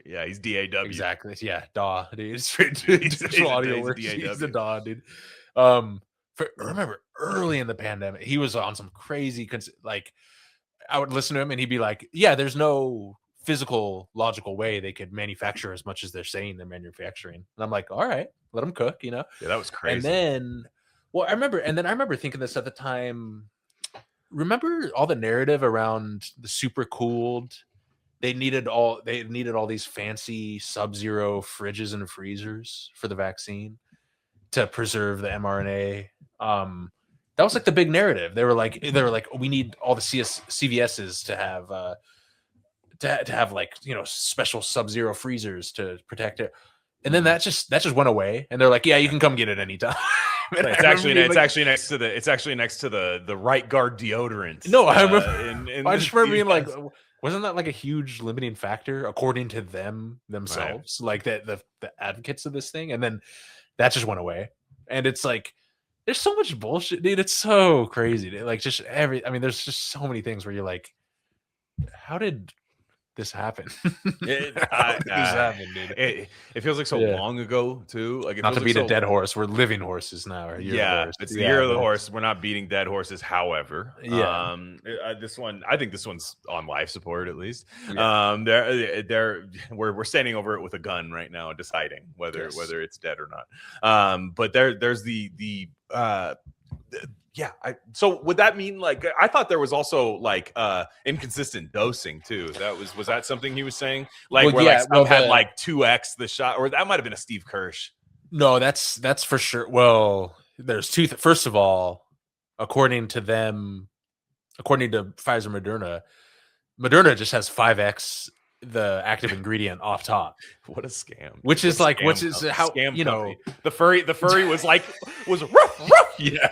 Yeah, he's DAW. Exactly. Yeah, DAW, dude. He's audio work. He's the DAW, dude. Remember early in the pandemic, he was on some crazy, like, I would listen to him and he'd be like, yeah, there's no physical, logical way they could manufacture as much as they're saying they're manufacturing. And I'm like, all right, let them cook, you know? Yeah, that was crazy. And then, I remember thinking this at the time. Remember all the narrative around the super cooled? They needed all these fancy Sub-Zero fridges and freezers for the vaccine to preserve the mRNA. That was like the big narrative. They were like, we need all the CVSs to have like, you know, special Sub-Zero freezers to protect it. And then that just went away. And they're like, yeah, you can come get it anytime. It's actually next to the right guard deodorant. No, I remember. I just remember being like, wasn't that like a huge limiting factor according to themselves, right? Like the advocates of this thing? And then that just went away. And it's like, there's so much bullshit, dude. It's so crazy, dude. Like there's just so many things where you're like, how did this happen? It feels like so long ago too. Like, not to beat a dead horse, we're living horses now. It's the year of the horse. We're not beating dead horses. However, this one, I think this one's on life support at least. We're standing over it with a gun right now, deciding whether it's dead or not. But there's so would that mean, like, I thought there was also like inconsistent dosing too? Was that something he was saying? Like, some had like 2x the shot, or that might have been a Steve Kirsch. No, that's for sure. Well, there's two. First of all, according to Pfizer, Moderna just has 5x the active ingredient off top. What a scam! How, you know, the furry was rough. Yeah,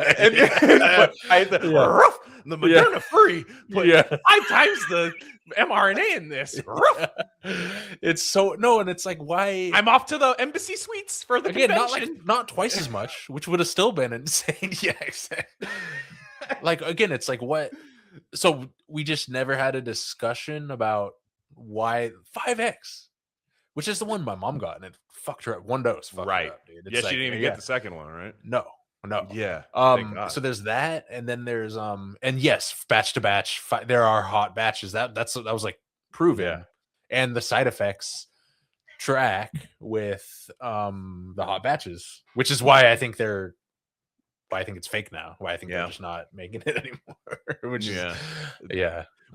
rough. The Moderna furry put 5 times the mRNA in this. It's so and it's like, why? I'm off to the embassy suites for the convention. not twice as much, which would have still been insane. Yeah, exactly. Like, again, it's like, what? So we just never had a discussion about why 5x, which is the one my mom got, and it fucked her up. One dose, right? Her up, dude. She didn't even get the second one, right? No. Yeah. So there's that, and then there's and yes, batch to batch, there are hot batches. That was like proven, and the side effects track with the hot batches, which is why I think it's fake now. Why I think they're just not making it anymore. Which is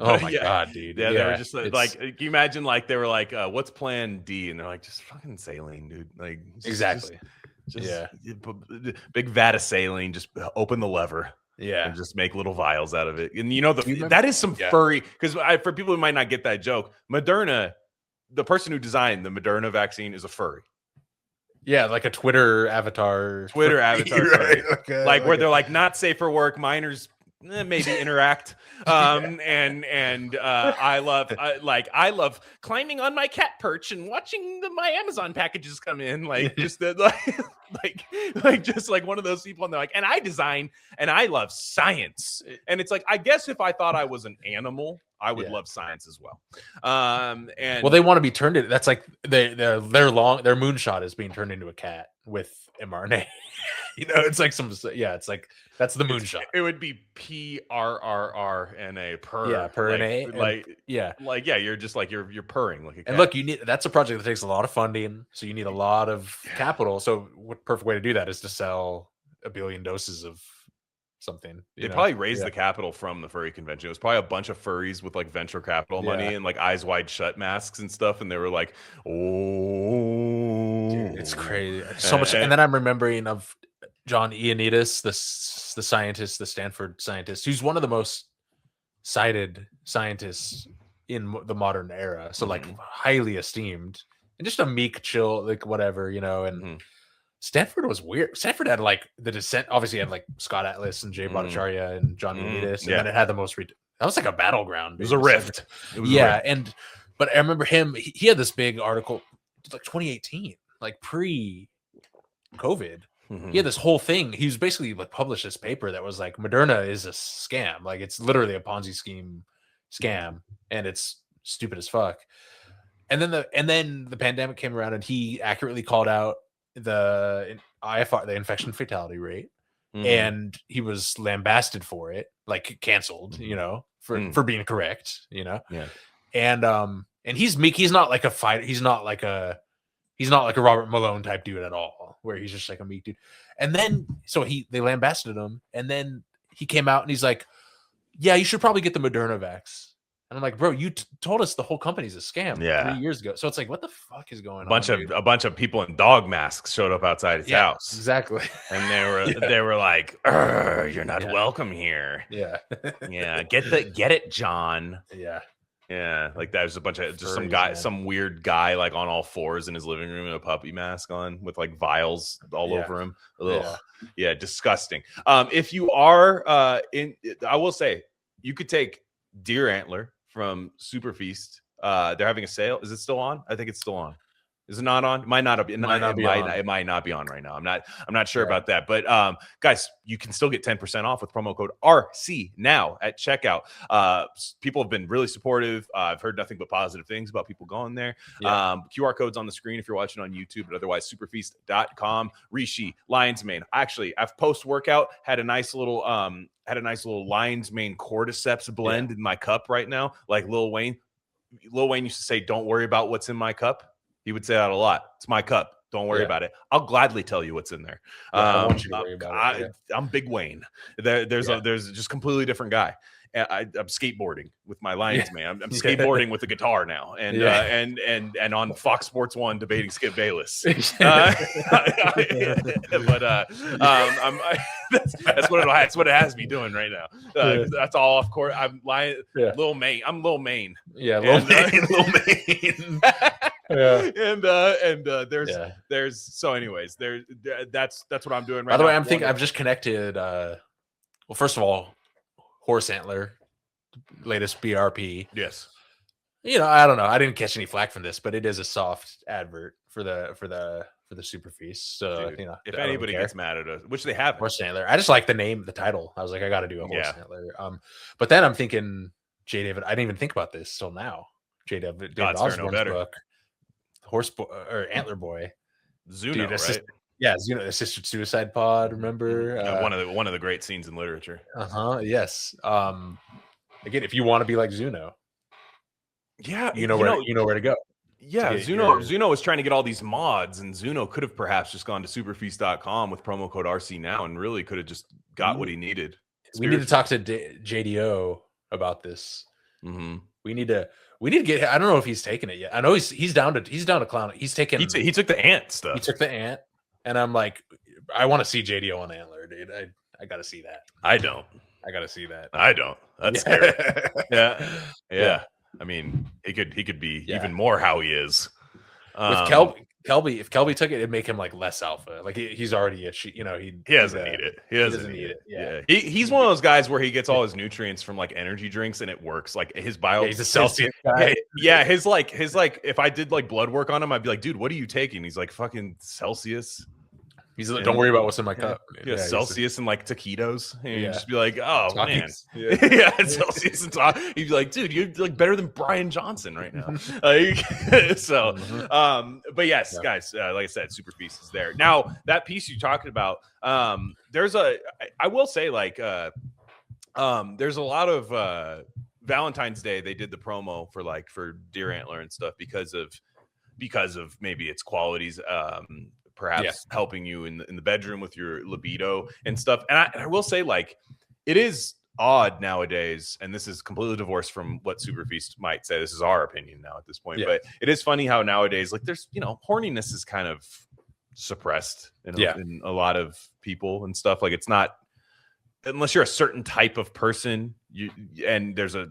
Oh my god, dude. Yeah, they were just like, can you imagine like they were like, what's plan D? And they're like, just fucking saline, dude. Like exactly. Just big vat of saline, just open the lever. Yeah. And just make little vials out of it. And that is some furry, because for people who might not get that joke, Moderna, the person who designed the Moderna vaccine is a furry. Yeah, like a Twitter avatar. Right? Like where they're like, not safe for work, minors maybe interact. I love climbing on my cat perch and watching my Amazon packages come in. Like just just like one of those people. And they're like, and I design and I love science. And it's like, I guess if I thought I was an animal, I would love science as well. And they want to be turned into, that's like their moonshot is being turned into a cat with mRNA. It's like it's like that's the moonshot. It would be PRRRNA per. Yeah, per NA. You're just like you're purring like a cat. And look, that's a project that takes a lot of funding, so you need a lot of capital. So what perfect way to do that is to sell 1 billion doses of something. They probably raised the capital from the furry convention. It was probably a bunch of furries with like venture capital money and like eyes wide shut masks and stuff, and they were like, oh, dude, it's crazy. So much. And then I'm remembering of John Ioannidis, the scientist, the Stanford scientist, who's one of the most cited scientists in the modern era. So like highly esteemed and just a meek, chill, like whatever, and Stanford was weird. Stanford had like the descent, obviously had like Scott Atlas and Jay Bhattacharya and John Ioannidis, and then it had the most that was like a battleground. It was a rift. But I remember him, he had this big article like 2018, like pre-COVID. He had this whole thing. He was basically like published this paper that was like, Moderna is a scam. Like it's literally a Ponzi scam, and it's stupid as fuck. And then the pandemic came around, and he accurately called out the IFR, the infection fatality rate, and he was lambasted for it, like canceled, for being correct, and he's meek. He's not like a fighter. He's not like a Robert Malone type dude at all, where he's just like a meek dude. And then they lambasted him, and then he came out and he's like, yeah, you should probably get the Moderna vax. And I'm like, bro, you told us the whole company's a scam 3 years ago. So it's like, what the fuck is going on? A bunch of people in dog masks showed up outside his house. Exactly. And they were like, you're not welcome here. Yeah. Yeah. Get it, John. Yeah. Yeah, like that was a bunch of just some weird guy like on all fours in his living room in a puppy mask on with like vials all over him. Yeah, disgusting. If you are I will say you could take deer antler from Super Feast. They're having a sale. Is it still on? I think it's still on. Is it not on? It might not be. It might not be on right now. I'm not sure about that. But guys, you can still get 10% off with promo code RC now at checkout. People have been really supportive. I've heard nothing but positive things about people going there. QR codes on the screen if you're watching on YouTube, but otherwise superfeast.com. Rishi, Lion's Mane. Actually, I've post workout had a nice little Lion's Mane cordyceps blend in my cup right now. Like Lil Wayne used to say, "Don't worry about what's in my cup." He would say that a lot. It's my cup. Don't worry about it. I'll gladly tell you what's in there. I want you to worry about it. I'm Big Wayne. There's just completely different guy. I'm skateboarding with my Lions man. I'm skateboarding with a guitar now, and on Fox Sports 1 debating Skip Bayless. But that's what it has me doing right now. That's all. Of course, I'm lying. Lil Mane. I'm Lil Mane. Yeah, Lil Mane. Lil Mane. There's so anyways that's what I'm doing right now. By the way, I've just connected. Well, first of all, horse antler, latest BRP. Yes. I don't know. I didn't catch any flack from this, but it is a soft advert for the Super Feast. So dude, if anybody gets mad at us, which they haven't. Horse antler. I just like the name, the title. I was like, I got to do a horse antler. But then I'm thinking, J. David. I didn't even think about this till now. J. David Osborne's book, Horse or Antler Boy, Zuno, dude, right? Yeah, Zuno, Assisted Suicide Pod. Remember one of the great scenes in literature. Yes. Again, if you want to be like Zuno, you know where to go. Yeah, Zuno was trying to get all these mods, and Zuno could have perhaps just gone to superfeast.com with promo code RC now and really could have just got what he needed. We need to talk to JDO about this. We need to get. I don't know if he's taken it yet. I know he's down to clown. He's taken. He took the ant stuff. He took the ant, and I'm like, I want to see JDO on Antler, dude. I got to see that. I don't. I got to see that. I don't. That's scary. Yeah. I mean, he could be even more how he is. With Kelby, if Kelby took it, it'd make him like less alpha. Like he's already he doesn't need it. He doesn't need it. Yeah. He's one of those guys where he gets all his nutrients from like energy drinks and it works. Like his bio. He's a Celsius guy. His if I did like blood work on him, I'd be like, dude, what are you taking? He's like fucking Celsius. He's like, don't worry about what's in my cup. Celsius and like taquitos. And you'd just be like, oh Talkies. man. Celsius and He'd be like, dude, you're like better than Brian Johnson right now. But yes, guys, like I said, Super Feast is there. Now, that piece you talked about, I will say like there's a lot of Valentine's Day, they did the promo for deer antler and stuff because of maybe its qualities. Perhaps helping you in the bedroom with your libido and stuff. And I will say, like, it is odd nowadays, and this is completely divorced from what Superfeast might say. This is our opinion now at this point, but it is funny how nowadays, like, there's horniness is kind of suppressed in a lot of people and stuff. Like, it's not, unless you're a certain type of person, and there's a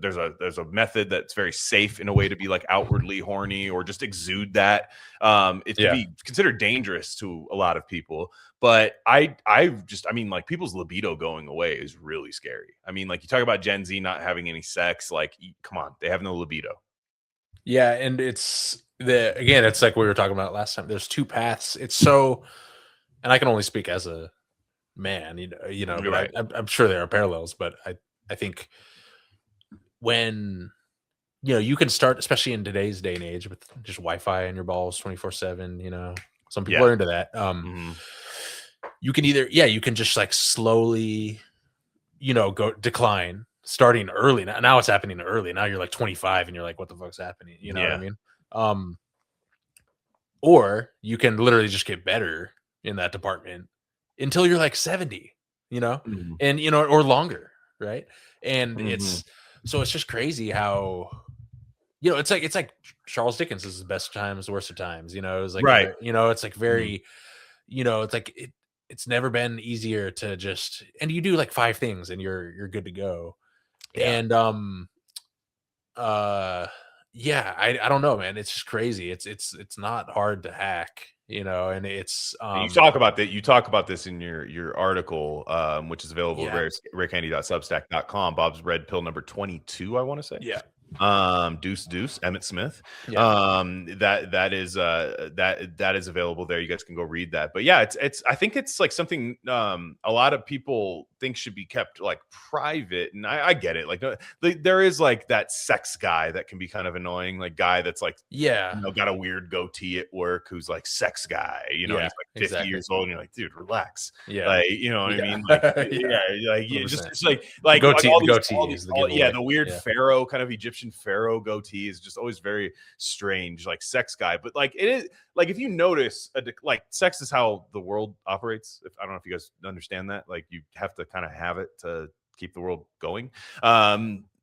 method that's very safe in a way to be like outwardly horny or just exude that. It can be considered dangerous to a lot of people. But I mean, like, people's libido going away is really scary. I mean, like, you talk about Gen Z not having any sex, like, come on, they have no libido. Yeah, and it's like we were talking about last time. There's two paths. It's so, and I can only speak as a man, right. I'm sure there are parallels, but I think when you can start, especially in today's day and age, with just Wi-Fi in your balls 24/7. Some people are into that. You can you can just like slowly, go decline starting early. Now it's happening early. Now you're like 25 and you're like, what the fuck's happening? You know what I mean? Or you can literally just get better in that department until you're like 70, and or longer, right? And it's just crazy how it's like Charles Dickens is the best times, worst of times. It was like it's like very it's like it's never been easier to just, and you do like 5 things and you're good to go. And I don't know, man. It's just crazy. It's not hard to hack. And it's you talk about that. You talk about this in your article, which is available at rarecandy.substack.com. Bob's Red Pill number 22, I want to say. Deuce Emmett Smith. That is available there. You guys can go read that. But it's I think it's like something a lot of people think should be kept like private, and I get it. Like there is like that sex guy that can be kind of annoying, like guy that's like got a weird goatee at work who's like sex guy, he's like 50 years old, and you're like, dude, relax. Like, you know what I mean? Like, like you just, it's like goatee, the weird pharaoh, kind of Egyptian pharaoh goatee is just always very strange, like sex guy. But like it is, like, if you notice, like, sex is how the world operates. I don't know if you guys understand that. Like, you have to kind of have it to keep the world going,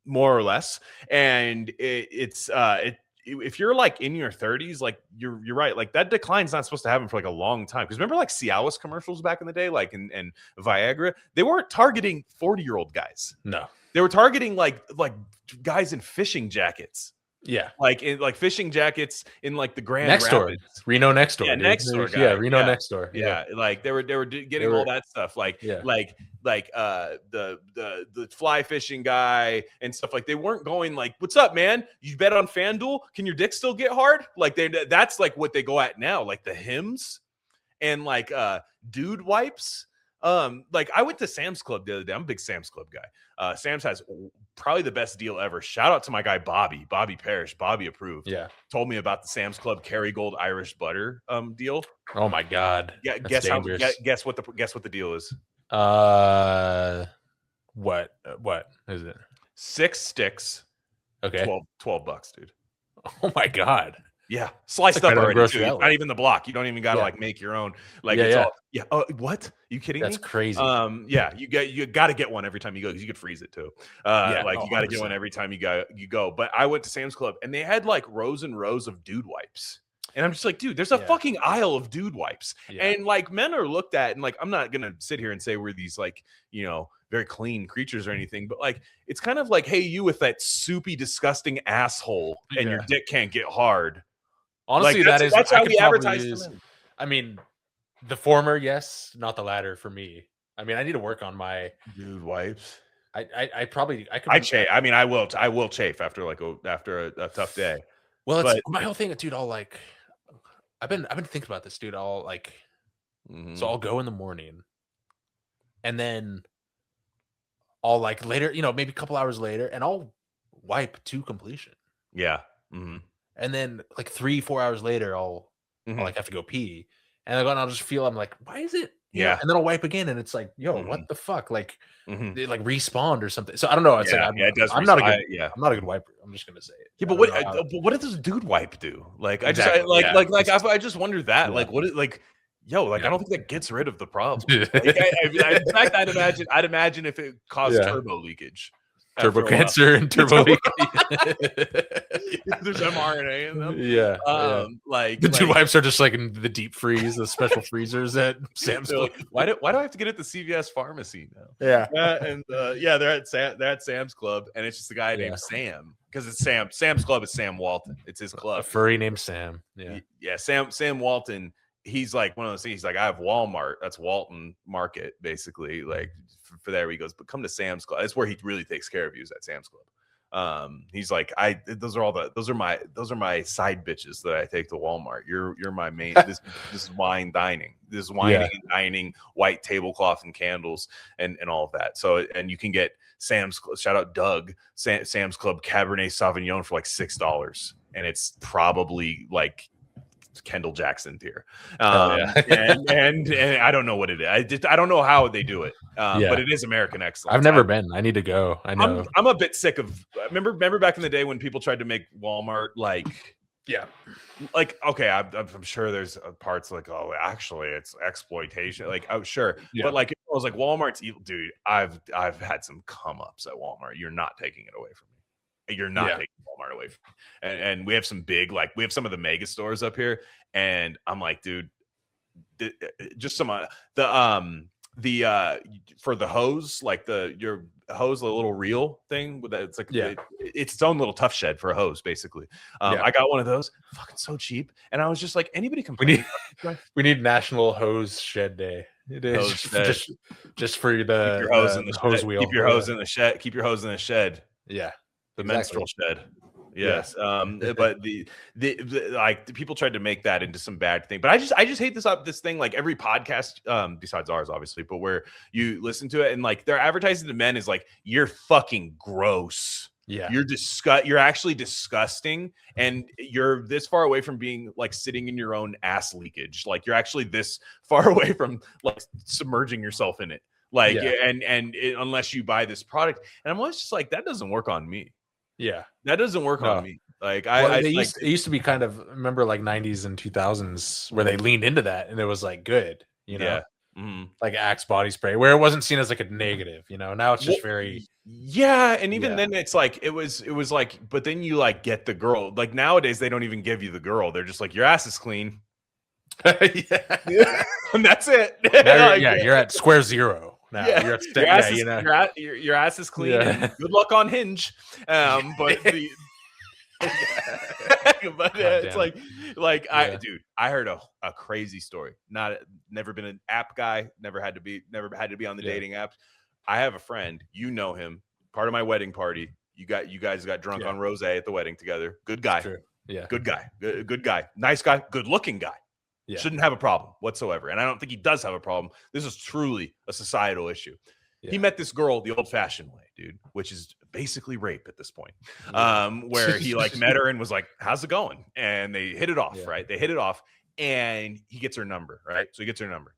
more or less. And if you're like in your 30s, like you're right, like that decline's not supposed to happen for like a long time. Because remember, like, Cialis commercials back in the day, like and Viagra, they weren't targeting 40-year-old guys. No, they were targeting like guys in fishing jackets. Like in like fishing jackets in like the Grand Nextdoor, Rapids. Reno Nextdoor, Nextdoor guy. Reno Nextdoor. Like they were getting all that stuff, like the fly fishing guy and stuff. Like, they weren't going like, what's up, man? You bet on FanDuel? Can your dick still get hard? Like, that's like what they go at now, like the hymns and like dude wipes. Like, I went to Sam's Club the other day. I'm a big Sam's Club guy. Sam's has probably the best deal ever. Shout out to my guy Bobby Parrish. Bobby approved. Told me about the Sam's Club Kerrygold Irish butter deal. Oh my god. Guess what the deal is. What is it? 6 sticks. Okay. $12, dude. Oh my god. Yeah, sliced like up already too. Outlet. Not even the block. You don't even gotta like make your own. Like all Oh, what? You kidding me? That's crazy. Yeah, you gotta get one every time you go because you could freeze it too. You gotta get one every time you go. But I went to Sam's Club and they had like rows and rows of dude wipes. And I'm just like, dude, there's a fucking aisle of dude wipes. And like men are looked at, and like I'm not gonna sit here and say we're these like, very clean creatures or anything, but like it's kind of like, hey, you with that soupy, disgusting asshole and your dick can't get hard. Honestly, like, that's how we advertise to men. I mean, the former, yes, not the latter for me. I mean, I need to work on my dude wipes. I could. I will chafe after a tough day. Well, it's my whole thing, dude. I've been thinking about this, dude. So I'll go in the morning, and then I'll like later, maybe a couple hours later, and I'll wipe to completion. Yeah. And then like 3-4 hours later, I'll like have to go pee, and I'll just feel, I'm like, why is it? And then I'll wipe again, and it's like, yo, what the fuck? Like, they like respawned or something. So I don't know. It's it does. I'm not a good wiper. I'm just gonna say it. Yeah, but what does dude wipe do? Like, I just wonder that. Like, what is like? Yo, like I don't think that gets rid of the problem. Like, in fact, I'd imagine if it caused turbo leakage. Turbo cancer and turbo leak. There's mRNA in them. Like the dude wipes are just like in the deep freeze, the special freezers at Sam's Club. Why do I have to get it at the CVS pharmacy now? They're at Sam's Club, and it's just a guy named Sam, because it's Sam. Sam's Club is Sam Walton. It's his club. A furry named Sam. Sam Walton. He's like one of those things. He's like, I have Walmart. That's Walton Market, basically. Like for there, he goes, but come to Sam's Club. That's where he really takes care of you, is at Sam's Club. He's like, those are my side bitches that I take to Walmart. You're my main. This is wine dining. This is wining and dining, white tablecloth and candles and all of that. So, and you can get Sam's. Shout out Doug. Sam's Club Cabernet Sauvignon for like $6, and it's probably like Kendall Jackson tier. And I don't know what it is. I don't know how they do it. But it is American excellence. I've never been. I need to go. I know. I'm a bit sick of. Remember back in the day when people tried to make Walmart like. Yeah. Like, okay, I'm sure there's parts like, oh, actually, it's exploitation. Like, oh, sure. But like, it was like Walmart's evil. Dude, I've had some come ups at Walmart. You're not taking it away from me. You're not taking Walmart away from me. And we have some big, like, we have some of the mega stores up here. And I'm like, dude, just some for the hose, like your hose, the little reel thing with that, it's like it's its own little tough shed for a hose, basically. I got one of those, fucking so cheap, and I was just like, anybody complain? We need National Hose Shed Day. It is just for the keep your hose in the hose wheel. Keep your hose in the shed. Keep your hose in the shed. Yeah, the menstrual shed. Yes. But the like the people tried to make that into some bad thing. But I just hate this thing, like every podcast, besides ours, obviously, but where you listen to it and like they're advertising to men is like, you're fucking gross. Yeah. You're actually disgusting. And you're this far away from being like sitting in your own ass leakage. Like you're actually this far away from like submerging yourself in it. Like, unless you buy this product. And I'm always just like, that doesn't work on me. Yeah, that doesn't work on me. Like it used to be kind of, remember like 90s and 2000s where they leaned into that and it was like good, like Axe body spray, where it wasn't seen as like a negative, now it's just very and even then it's like it was like, but then you like get the girl. Like nowadays they don't even give you the girl, they're just like, your ass is clean. And that's it. You're at square zero. Now. Your ass is clean. And good luck on Hinge. But it's like I heard a crazy story. Never been an app guy. Never had to be on the dating apps. I have a friend. You know him. Part of my wedding party. You guys got drunk on rosé at the wedding together. Good guy. True. Yeah. Good guy. Good guy. Nice guy. Good looking guy. Yeah. Shouldn't have a problem whatsoever. And I don't think he does have a problem. This is truly a societal issue. Yeah. He met this girl the old-fashioned way, dude, which is basically rape at this point. Where he like met her and was like, how's it going? And they hit it off, right? They hit it off and he gets her number, right? So he gets her number.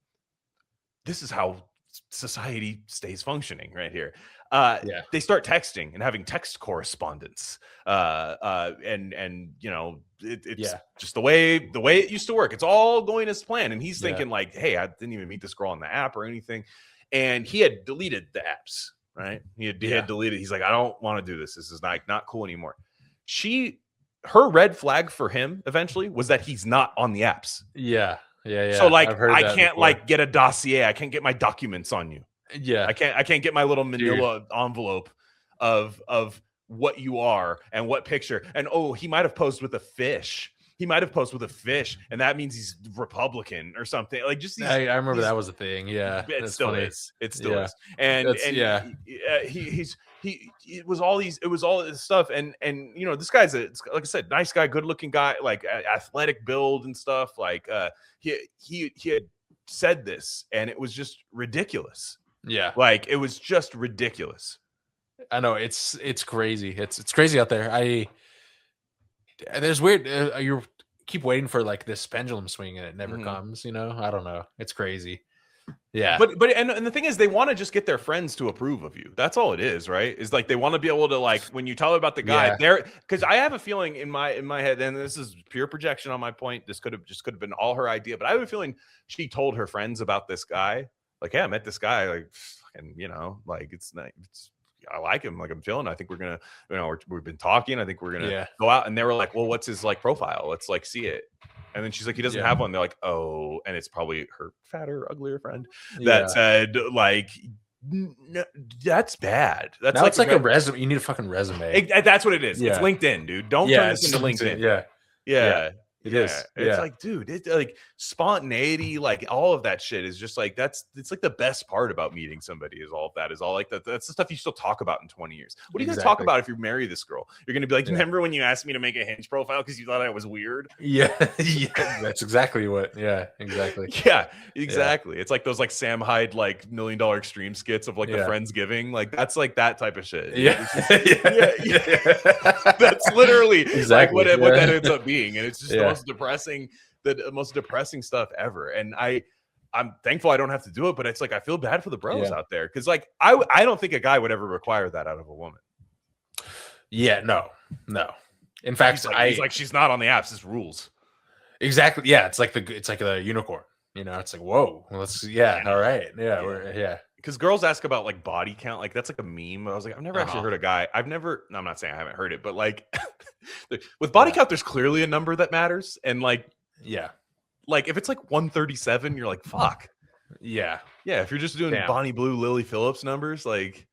This is how society stays functioning right here. Yeah. They start texting and having text correspondence. And you know, it's just the way it used to work. It's all going as planned. And he's thinking like, hey, I didn't even meet this girl on the app or anything. And he had deleted the apps, right? He had deleted. He's like, I don't want to do this. This is not cool anymore. Her red flag for him eventually was that he's not on the apps. Yeah. So like, I can't like get a dossier. I can't get my documents on you. Yeah. I can't get my little manila envelope of what you are and what picture. And he might have posed with a fish. And that means he's Republican or something. Like just these, I remember that was a thing. Yeah. It still is. It still is. And it was all this stuff. And you know, this guy's like I said, nice guy, good looking guy, like athletic build and stuff. Like he had said this and it was just ridiculous. Yeah. Like it was just ridiculous. I know it's crazy. It's crazy out there. There's weird. You keep waiting for like this pendulum swing and it never comes. You know, I don't know. It's crazy. Yeah. But the thing is, they want to just get their friends to approve of you. That's all it is, right? Is like they want to be able to like when you tell them about the guy there, because I have a feeling in my head, and this is pure projection on my point. This could have been all her idea, but I have a feeling she told her friends about this guy. Like, yeah, I met this guy. Like, and you know, like I like him. Like I'm feeling. I think we're gonna, you know, we've been talking. I think we're gonna go out. And they were like, well, what's his like profile? Let's like see it. And then she's like, he doesn't have one. They're like, oh, and it's probably her fatter, uglier friend that said like, no, that's bad. That's now it's like a resume. You need a fucking resume. That's what it is. It's LinkedIn, dude. Don't turn this into LinkedIn. Yeah. It is. It's like, dude, it's like spontaneity, like all of that shit is just like it's like the best part about meeting somebody is all of that is all like that. That's the stuff you still talk about in 20 years. What are you gonna talk about if you marry this girl? You're gonna be like, remember when you asked me to make a Hinge profile because you thought I was weird? Yeah, that's exactly what. Yeah, exactly. Yeah, exactly. It's like those like Sam Hyde like $1 Million Extreme skits of like the Friendsgiving. Like that's like that type of shit. Yeah. That's literally exactly like what that ends up being, and it's just the most depressing stuff ever. And I'm thankful I don't have to do it, but it's like I feel bad for the bros out there because like I don't think a guy would ever require that out of a woman. Yeah, no. In fact, he's like she's not on the apps. This rules. Exactly. Yeah, it's like the unicorn. You know, it's like whoa. Let's all right. Yeah. Because girls ask about like body count, like that's like a meme. I was like, I've never actually heard a guy. I'm not saying I haven't heard it, but like with body count, there's clearly a number that matters. And like, like if it's like 137, you're like, fuck. Yeah. If you're just doing Bonnie Blue, Lily Phillips numbers, like,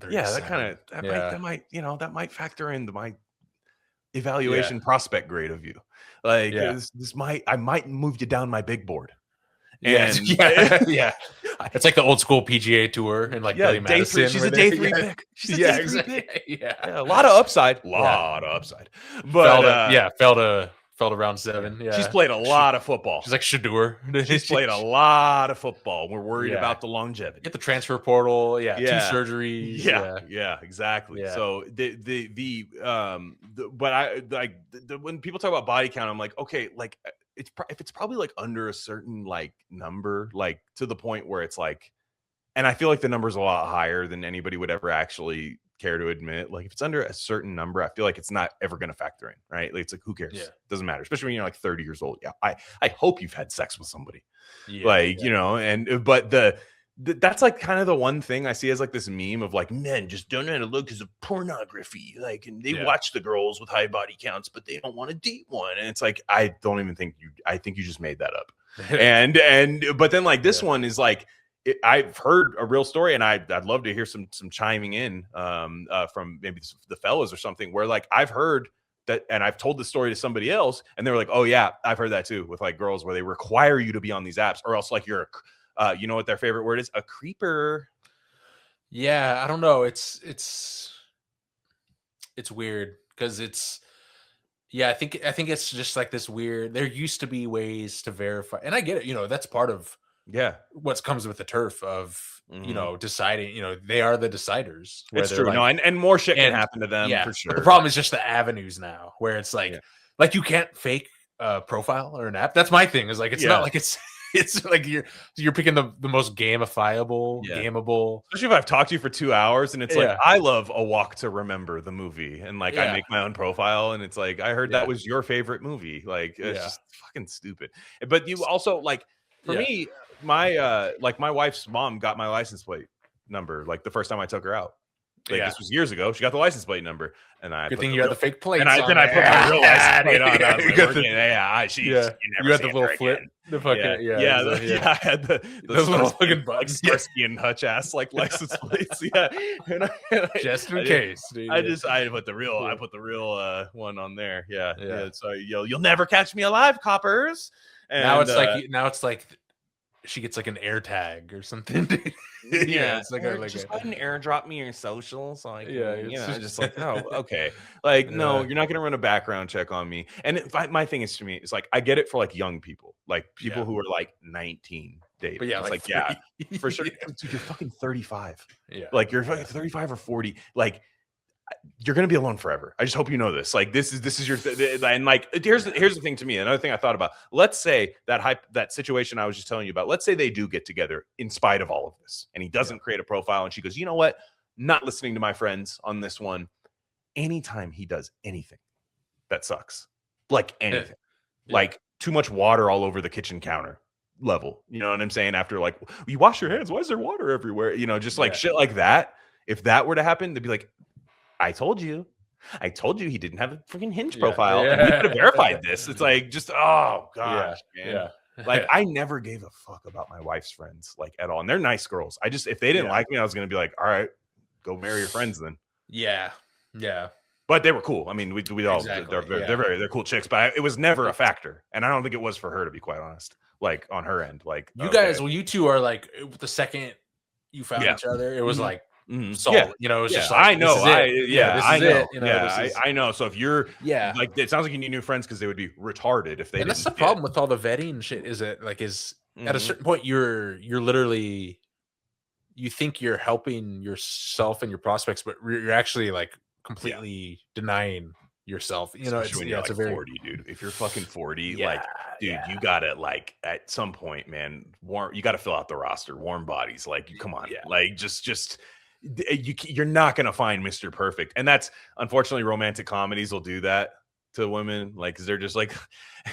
that might might factor into my evaluation prospect grade of you. Like I might move you down my big board. And it's like the old school PGA tour and like Billy Madison. She's a day three pick. She's a day three pick. Yeah, a lot of upside. But fell to round 7. Yeah, she's played a lot of football. She's like Shador. She's played a lot of football. We're worried about the longevity. Get the transfer portal. 2 surgeries. Yeah, exactly. Yeah. So when people talk about body count, I'm like, okay, like it's probably like under a certain like number, like to the point where it's like, and I feel like the number's a lot higher than anybody would ever actually care to admit. Like if it's under a certain number, I feel like it's not ever going to factor in, right? Like it's like, who cares? Doesn't matter, especially when you're like 30 years old. I hope you've had sex with somebody, you know, and but that's like kind of the one thing I see as like this meme of like men just don't know how to look because of pornography. Like, and they watch the girls with high body counts, but they don't want to date one. And it's like, I think you just made that up. But then like this one is like, I've heard a real story, and I'd love to hear some chiming in from maybe the fellas or something where like I've heard that, and I've told the story to somebody else, and they were like, oh yeah, I've heard that too with like girls where they require you to be on these apps, or else like you're you know what their favorite word is? A creeper. Yeah, I don't know. It's weird because it's I think it's just like this weird. There used to be ways to verify, and I get it. You know, that's part of what comes with the turf of you know deciding. You know, they are the deciders. It's true. Like, and more shit can happen to them for sure. But the problem is just the avenues now, where it's like you can't fake a profile or an app. That's my thing. Is like it's not like it's It's like you're picking the most gamifiable, gameable. Especially if I've talked to you for 2 hours and it's like, I love A Walk to Remember, the movie, and like I make my own profile and it's like, I heard that was your favorite movie. Like it's just fucking stupid. But you also like, for me, my my wife's mom got my license plate number like the first time I took her out. Like this was years ago. She got the license plate number, and I good thing you had the fake plates. And I put my real license plate on. I was like, you had the little flip, the fucking I had those little fucking buttons, Starsky and Hutch ass like license plates. Just in case. Dude. I put the real one on there. Yeah. So you'll never catch me alive, coppers. And now it's like she gets like an air tag or something. It's like just go ahead and airdrop me your social, so I can, just like, oh, okay, like no, you're not gonna run a background check on me. And my thing is, to me, it's like I get it for like young people, like people who are like 19 dating. But it's like for sure, dude, you're fucking 35. Like you're fucking 35 or 40, like. You're gonna be alone forever. I just hope you know this. Like this is your and like here's the thing to me. Another thing I thought about. Let's say that situation I was just telling you about. Let's say they do get together in spite of all of this, and he doesn't create a profile, and she goes, you know what? Not listening to my friends on this one. Anytime he does anything, that sucks. Like anything, like too much water all over the kitchen counter level. You know what I'm saying? After like you wash your hands, why is there water everywhere? You know, just like shit like that. If that were to happen, they'd be like. I told you he didn't have a freaking Hinge profile. And we could have verified this. It's like just man. Like I never gave a fuck about my wife's friends like at all. And they're nice girls. If they didn't like me, I was gonna be like, all right, go marry your friends then. Yeah. But they were cool. I mean, we all they're cool chicks, but it was never a factor. And I don't think it was for her, to be quite honest. Like on her end. Like you two are like the second you found each other, it was like solid. You know, it's just like, I know. I know. You know, I know. So if you're like, it sounds like you need new friends because they would be retarded if they. And that's the problem with all the vetting shit. Is it like at a certain point you're literally you think you're helping yourself and your prospects, but you're actually like completely denying yourself. You know, it's like a very 40, dude. If you're fucking 40, like, dude, you gotta like at some point, man, you gotta fill out the roster, warm bodies. Like, come on, like just. You're not going to find Mr. Perfect. And that's unfortunately romantic comedies will do that to women. Like, cause they're just like,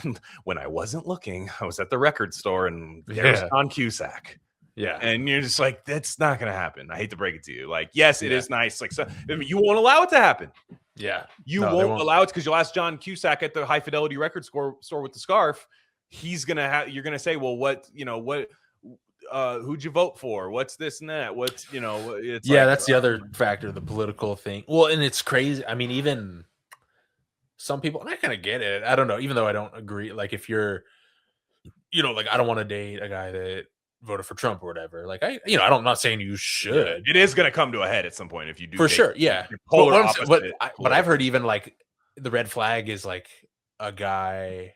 and when I wasn't looking, I was at the record store and there's John Cusack. Yeah. And you're just like, that's not going to happen. I hate to break it to you. Like, yes, it is nice. Like, so, you won't allow it to happen. Yeah. You won't allow it because you'll ask John Cusack at the High Fidelity record store with the scarf. He's going to you're going to say, well, what, who'd you vote for? What's this and that? What's it's that's the other factor, the political thing. Well, and it's crazy. I mean, even some people, and I kind of get it. I don't know, even though I don't agree. Like if you're, like I don't want to date a guy that voted for Trump or whatever. Like I'm not saying you should. It is going to come to a head at some point if you do. For sure, yeah. But I've heard even like the red flag is like a guy.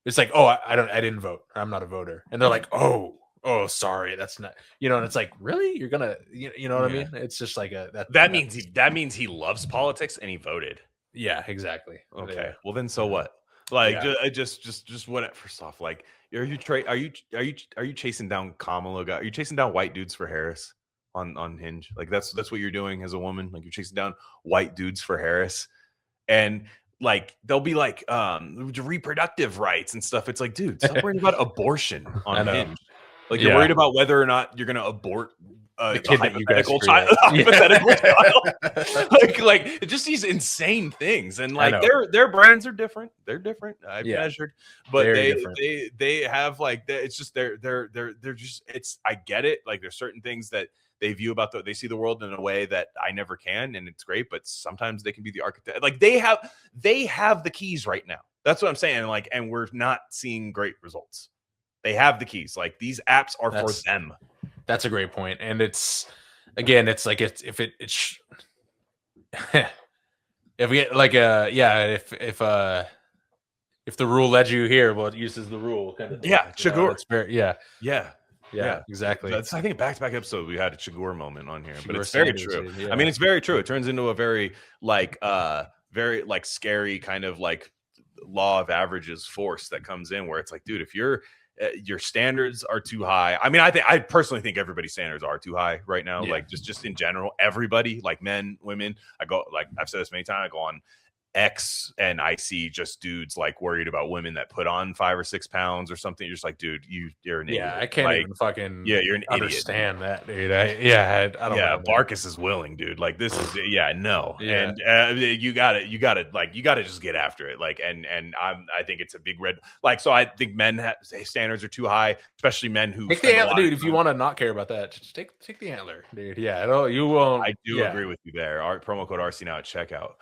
It's like, oh, I didn't vote. I'm not a voter. And they're like, oh, sorry. That's not, and it's like, really? You're going to, you know what I mean? It's just like that means he loves politics and he voted. Yeah, exactly. Okay. Yeah. Well, then so what? Like, just what, first off, like, are you chasing down Kamala guy? Are you chasing down white dudes for Harris on Hinge? Like that's what you're doing as a woman. Like you're chasing down white dudes for Harris. And like they'll be like reproductive rights and stuff. It's like, dude, stop worrying about abortion on Hinge. Like you're worried about whether or not you're gonna abort a hypothetical child. Like it's just these insane things. And like their brands are different. They're different. I've measured, but they have like it's just they're just I get it. Like there's certain things that they view about they see the world in a way that I never can, and it's great. But sometimes they can be the architect. Like they have the keys right now. That's what I'm saying. Like, and we're not seeing great results. They have the keys. Like these apps are for them. That's a great point. And it's again, it's like if we get like if the rule led you here, well, it uses the rule. Kind of Chigurh. It's very Yeah, exactly. I think a back-to-back episode we had a Chigurh moment on here, but it's very true. Yeah. I mean, it's very true. It turns into a very very scary kind of like law of averages force that comes in, where it's like, dude, if your standards are too high. I mean, I personally think everybody's standards are too high right now. Like just in general, everybody, like men, women. I go, like I've said this many times. I go on X and I see just dudes like worried about women that put on 5 or 6 pounds or something. You're just like, dude, you're an idiot. I can't even fucking you're an understand idiot. that, dude. I don't know. Barkus is willing, dude. Like this is no. And you gotta just get after it. Like and I think it's a big red. Like so, I think men standards are too high, especially men who take the antler, dude. If you want to not care about that, just take the antler, dude. Yeah, you won't. I do agree with you there. Our promo code RC now at checkout.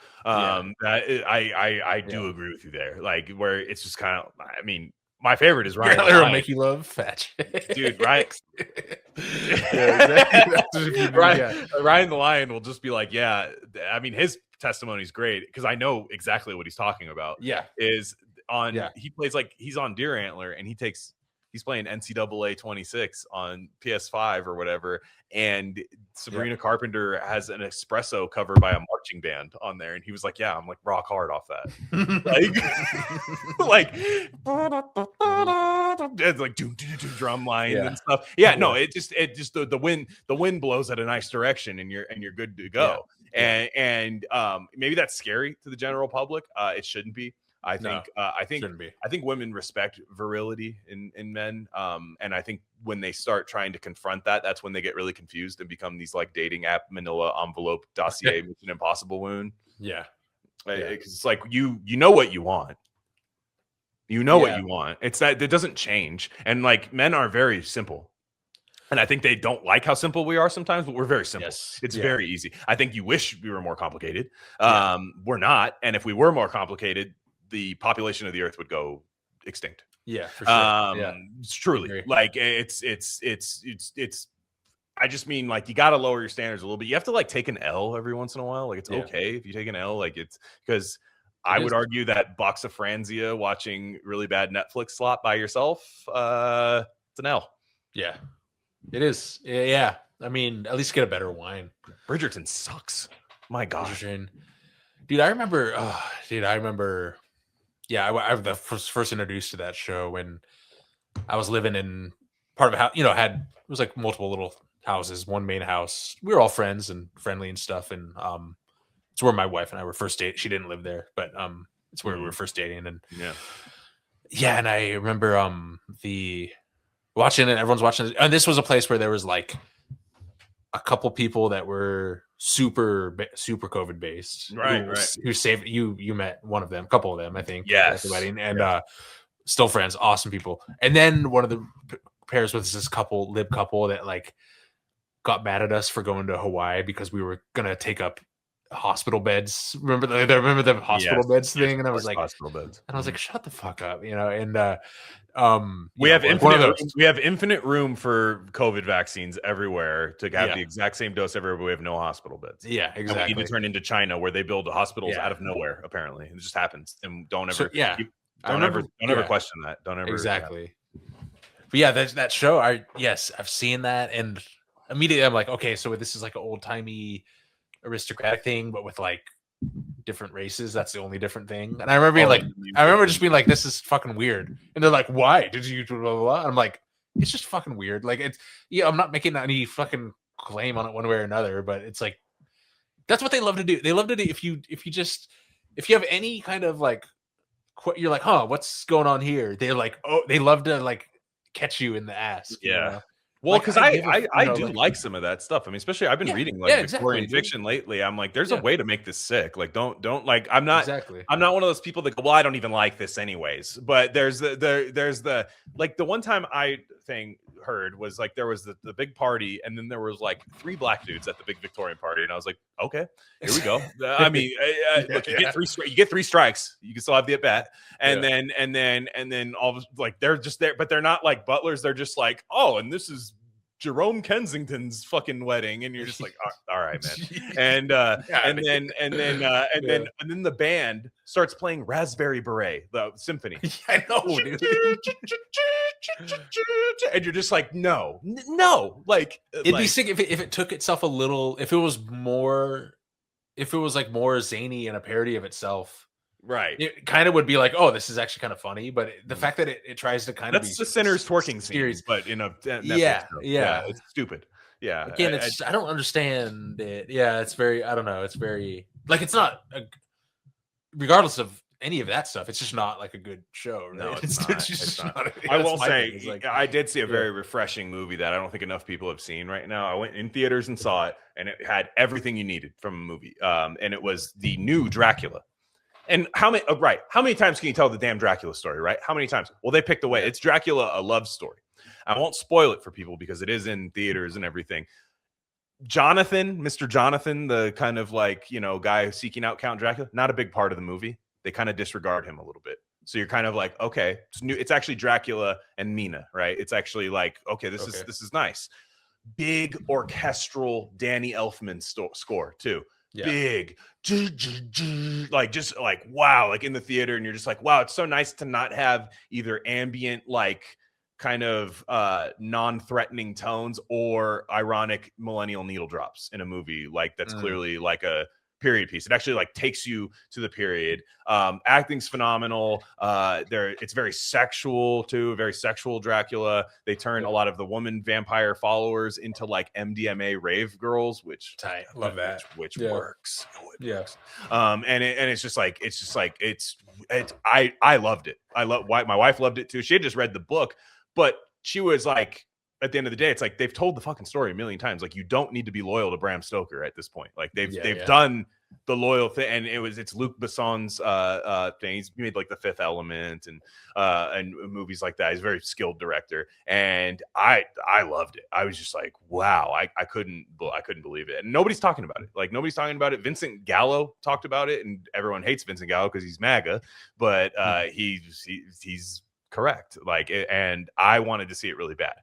I do agree with you there. Like where it's just kind of, I mean, my favorite is Ryan. Will make you love fat, dude. Right? Ryan the Lion will just be like, yeah. I mean, his testimony is great because I know exactly what he's talking about. Yeah, he plays like he's on Deer Antler and he's playing NCAA 26 on PS5 or whatever. And Sabrina Carpenter has an espresso cover by a marching band on there. And he was like, yeah, I'm like rock hard off that. It's like drum line and stuff. Yeah, no, it just the wind blows at a nice direction and you're good to go. Yeah. And maybe that's scary to the general public. It shouldn't be. I think women respect virility in men. And I think when they start trying to confront that, that's when they get really confused and become these like dating app manila envelope dossier Mission Impossible wound. Yeah. It's like you know what you want. You know what you want. It's that it doesn't change. And like men are very simple. And I think they don't like how simple we are sometimes, but we're very simple. Yes. It's very easy. I think you wish we were more complicated. We're not. And if we were more complicated, the population of the earth would go extinct. Yeah, for sure. It's truly like it's I just mean like you got to lower your standards a little bit. You have to like take an L every once in a while. Like it's okay if you take an L. Like it's because I would argue that box of Franzia watching really bad Netflix slop by yourself, it's an L. Yeah, it is. Yeah, I mean, at least get a better wine. Bridgerton sucks. My gosh, dude. I remember. Yeah, I was first introduced to that show when I was living in part of a house. It was like multiple little houses, one main house. We were all friends and friendly and stuff. And it's where my wife and I were first dating. She didn't live there, but it's where we were first dating. And and I remember watching it. Everyone's watching it, and this was a place where there was like a couple people that were super COVID based, right. Who saved you met one of them, a couple of them, I think. Yes. At the wedding, and still friends, awesome people. And then one of the pairs was this lib couple that like got mad at us for going to Hawaii because we were gonna take up hospital beds. Remember the hospital beds thing? And I was like, hospital beds. And I was like, shut the fuck up, and we have infinite room for COVID vaccines everywhere to have the exact same dose everywhere, but we have no hospital beds. Yeah, exactly. And we need to turn into China where they build hospitals out of nowhere. Apparently, it just happens. And don't ever question that. Don't ever exactly. But that show. I've seen that, and immediately I'm like, okay, so this is like an old timey aristocratic thing, but with like different races. That's the only different thing. And I remember just being like, this is fucking weird. And they're like, why did you blah, blah, blah? And I'm like, it's just fucking weird. Like it's I'm not making any fucking claim on it one way or another, but it's like that's what they love to do. They love to do if you have any kind of like you're like, huh, what's going on here? They're like, oh, they love to like catch you in the ass. Yeah. Well, because I do like some of that stuff. I mean, especially I've been reading like Victorian fiction lately. I'm like, there's a way to make this sick. Like, don't like. I'm not one of those people that go, well, I don't even like this anyways. But there's the like the one time I heard was like there was the big party and then there was like 3 black dudes at the big Victorian party and I was like, okay, here we go. I mean, look, you get 3 strikes, you can still have the at bat, and then all of, like they're just there, but they're not like butlers. They're just like, oh, and this is Jerome Kensington's fucking wedding, and you're just like, all right, man. And then the band starts playing Raspberry Beret, the symphony. I know, dude. And you're just like, no, like it'd be sick if it took itself a little. If it was like more zany and a parody of itself. Right. It kind of would be like, oh, this is actually kind of funny, but the fact that it tries to kind of That's be the sinner's twerking series, scene, but in a Netflix yeah, show. yeah. It's stupid. Yeah. Again, I don't understand it. Yeah, it's very, I don't know. It's very like it's not regardless of any of that stuff. It's just not like a good show. Right? No, it's not. It's just not. I will say, like, I did see a very refreshing movie that I don't think enough people have seen right now. I went in theaters and saw it, and it had everything you needed from a movie. And it was the new Dracula. And how many times can you tell the damn Dracula story, right? How many times? Well, they picked away. It's Dracula, a love story. I won't spoil it for people because it is in theaters and everything. Mr. Jonathan, the kind of like, guy seeking out Count Dracula, not a big part of the movie. They kind of disregard him a little bit. So you're kind of like, okay, it's actually Dracula and Mina, right? It's actually like, okay, this is nice. Big orchestral Danny Elfman score too. Yeah. Big, just like wow, like in the theater, and you're just like, wow, it's so nice to not have either ambient like kind of non-threatening tones or ironic millennial needle drops in a movie like that's clearly like a period piece. It actually like takes you to the period. Acting's phenomenal. It's very sexual too, very sexual Dracula. They turn a lot of the woman vampire followers into like MDMA rave girls, which tight. Love that. Which works. Yes. And it's just like I loved it. My wife loved it too. She had just read the book, but she was like, at the end of the day, it's like they've told the fucking story a million times. Like you don't need to be loyal to Bram Stoker at this point. Like they've done the loyal thing, and it's Luc Besson's thing. He's made like The Fifth Element and movies like that. He's a very skilled director, and I loved it. I was just like, wow, I couldn't believe it, and nobody's talking about it. Like nobody's talking about it. Vincent Gallo talked about it, and everyone hates Vincent Gallo because he's MAGA, but he's correct. Like, and I wanted to see it really bad.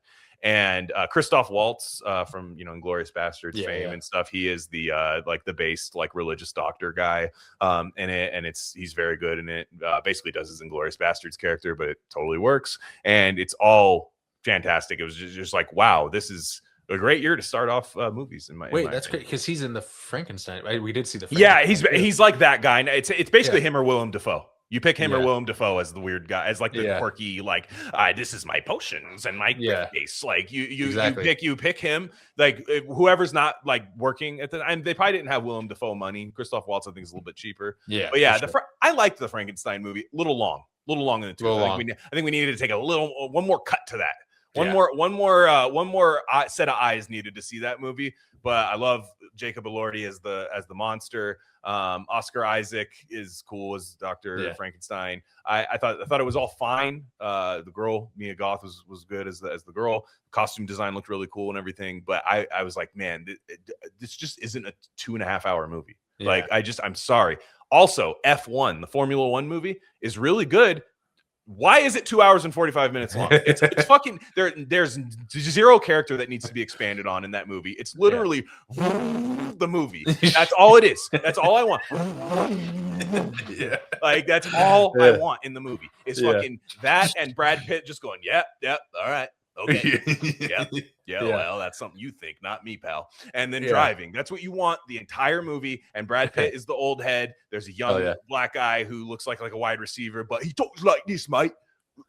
And Christoph Waltz from Inglourious Bastards fame and stuff. He is the like the based like religious doctor guy he's very good in it. Basically does his Inglourious Bastards character, but it totally works, and it's all fantastic. It was just like, wow, this is a great year to start off movies. That's great because he's in the Frankenstein. We did see the he's like that guy. It's basically him or Willem Dafoe. You pick him or Willem Dafoe as the weird guy, as like the quirky, like, this is my potions and my face. Like you pick him, like whoever's not like working at the time. They probably didn't have Willem Dafoe money. Christoph Waltz, I think, is a little bit cheaper. Yeah. But yeah, I liked the Frankenstein movie. A little long in the tooth. I think we needed to take one more cut to that. One more set of eyes needed to see that movie. But I love Jacob Elordi as the monster. Oscar Isaac is cool as Dr. Frankenstein. I thought it was all fine. The girl Mia Goth was good as the girl. Costume design looked really cool and everything. But I was like, man, this just isn't a 2.5 hour movie. Yeah. Like I'm sorry. Also, F1, the Formula One movie, is really good. Why is it 2 hours and 45 minutes long? It's fucking there's zero character that needs to be expanded on in that movie. It's literally the movie. That's all it is. That's all I want. Like that's all I want in the movie. Is fucking that and Brad Pitt just going, yep, all right. Okay. Well, that's something you think, not me, pal. And then driving. That's what you want the entire movie. And Brad Pitt is the old head. There's a young black guy who looks like a wide receiver, but he talks like this, mate.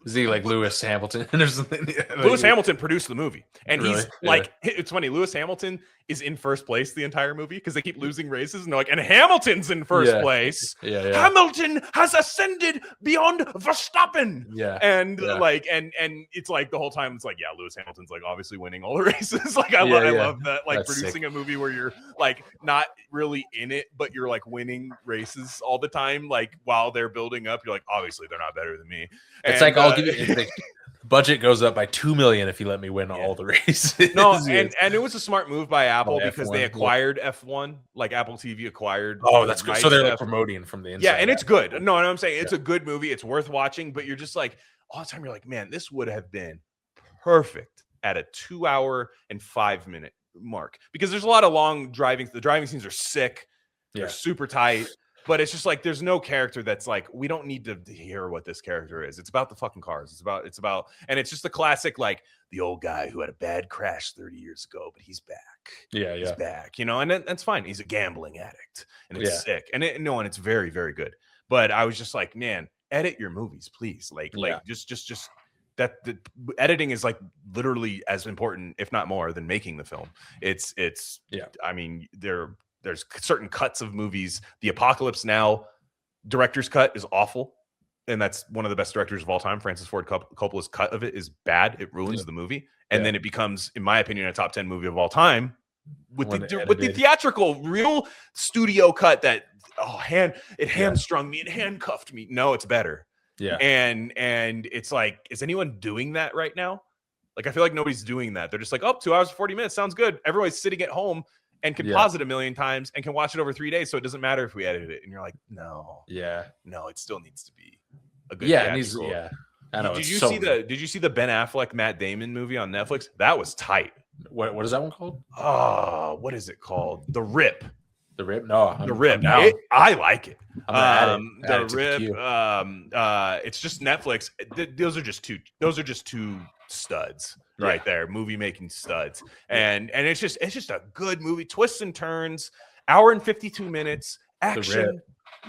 Is he like Lewis Hamilton? Lewis Hamilton produced the movie, and he's like, it's funny. Lewis Hamilton is in first place the entire movie because they keep losing races, and they're like, and Hamilton's in first place. Hamilton has ascended beyond Verstappen. And it's like the whole time it's like, Lewis Hamilton's like obviously winning all the races. Like I love that, like that's producing sick. A movie where you're like not really in it, but you're like winning races all the time. Like while they're building up, you're like, obviously they're not better than me. It's like I'll give you the budget goes up by $2 million if you let me win all the races. No, and it was a smart move by Apple because F1, they acquired F1, like Apple TV acquired. Oh, that's good. So they're like promoting from the inside. Yeah, and it's good. No, I'm saying it's a good movie. It's worth watching, but you're just like all the time. You're like, man, this would have been perfect at a 2 hour and 5 minute mark because there's a lot of long driving. The driving scenes are sick. They're super tight. But it's just like there's no character that's like we don't need to hear what this character is. It's about the fucking cars. It's about and it's just the classic like the old guy who had a bad crash 30 years ago, but he's back. He's back. And that's fine. He's a gambling addict, and it's sick. And it's very very good. but I was just like, man, edit your movies, please. Like just that the editing is like literally as important, if not more, than making the film. It's I mean, there's certain cuts of movies. The Apocalypse Now director's cut is awful, and that's one of the best directors of all time. Francis Ford Coppola's cut of it is bad. It ruins the movie, and then it becomes, in my opinion, a top 10 movie of all time with the theatrical real studio cut that hamstrung me, it handcuffed me. No, it's better. Yeah. And it's like, is anyone doing that right now? Like, I feel like nobody's doing that. They're just like, 2 hours and 40 minutes sounds good. Everybody's sitting at home and can pause it a million times and can watch it over 3 days, so it doesn't matter if we edit it. And you're like, no, it still needs to be a good theatrical. I know. Did you see the Ben Affleck Matt Damon movie on Netflix? That was tight. What is that one called? What is it called? The Rip. The Rip? No, The Rip. I like it. The Rip. It's just Netflix. Those are just two studs right there. Movie making studs. And it's just a good movie. Twists and turns. Hour and 52 minutes. Action.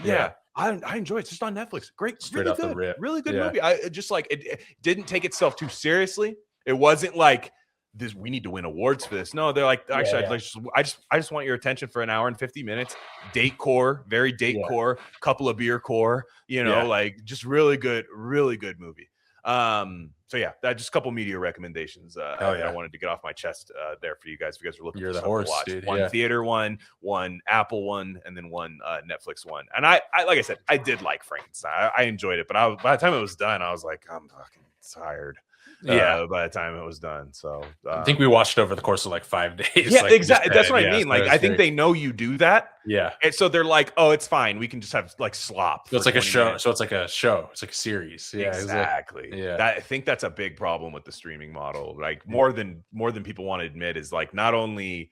Yeah. I enjoy it. It's just on Netflix. Great. Really good. Really good movie. I just like it didn't take itself too seriously. It wasn't like this, we need to win awards for this. No, they're like, actually, I just want your attention for an hour and 50 minutes. Date core, very date core, couple of beer core, like just really good movie. So yeah, that just a couple media recommendations I wanted to get off my chest there for you guys. If you guys are looking for something to watch, dude. One theater one Apple one, and then one Netflix one. And I like I said, I did like Frankenstein. I enjoyed it, but by the time it was done, I was like, I'm fucking tired. By the time it was done. So I think we watched over the course of like 5 days. Yeah, exactly. That's what I mean. Like, I think they know you do that. Yeah. And so they're like, oh, it's fine. We can just have like slop. So it's like a show. Minutes. So it's like a show. It's like a series. Yeah, exactly. I think that's a big problem with the streaming model. Like more than people want to admit is like, not only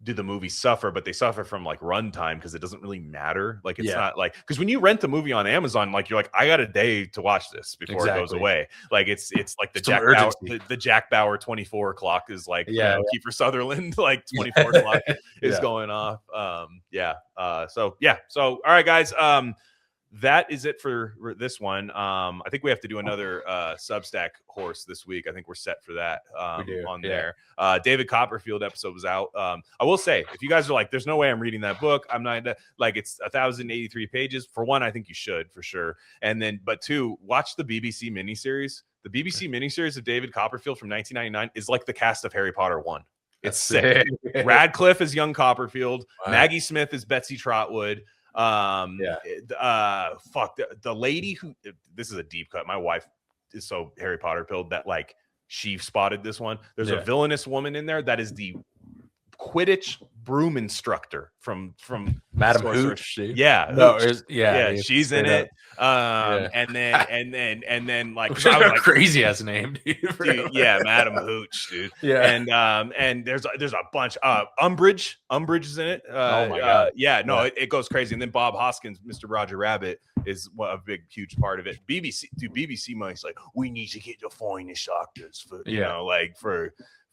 do the movies suffer, but they suffer from like runtime because it doesn't really matter. Like it's not like, because when you rent the movie on Amazon, like you're like, I got a day to watch this before it goes away. Like it's like the Jack Bauer 24 clock is like Kiefer Sutherland like 24 clock is going off. So all right, guys. That is it for this one. I think we have to do another Substack horse this week. I think we're set for that there. David Copperfield episode was out. I will say, if you guys are like, there's no way I'm reading that book, I'm not like, it's 1,083 pages. For one, I think you should for sure. And then, but two, watch the BBC miniseries. The BBC miniseries of David Copperfield from 1999 is like the cast of Harry Potter 1. It's sick. Radcliffe is young Copperfield. Wow. Maggie Smith is Betsy Trotwood. The lady who, this is a deep cut, my wife is so Harry Potter pilled that like she spotted this one. There's a villainous woman in there that is the Quidditch broom instructor from Madam Hooch. Hooch. She's in it. And then like, I was like, crazy ass name, dude. Madam Hooch, dude. And there's a bunch. Umbridge is in it. Oh my god. It goes crazy. And then Bob Hoskins, Mr. Roger Rabbit, is a big huge part of it. BBC money's like, we need to get the finest actors for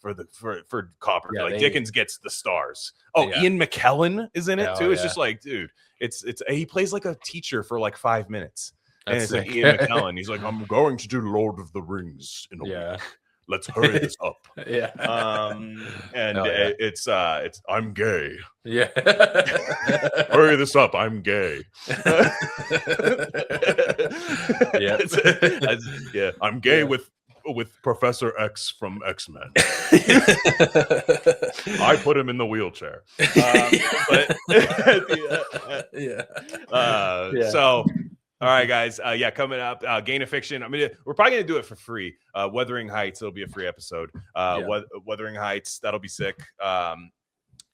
for Copperfield. Dickens gets the stars. Ian McKellen is in it too. It's just like, dude, it's he plays like a teacher for like 5 minutes. And it's like Ian McKellen. He's like, I'm going to do Lord of the Rings in a week. Let's hurry this up. It's I'm gay. Hurry this up. I'm gay. I'm gay with Professor X from X-Men. I put him in the wheelchair. So all right, guys. Coming up, Gain of Fiction. We're probably gonna do it for free. Wuthering Heights. It'll be a free episode. Wuthering Heights. That'll be sick.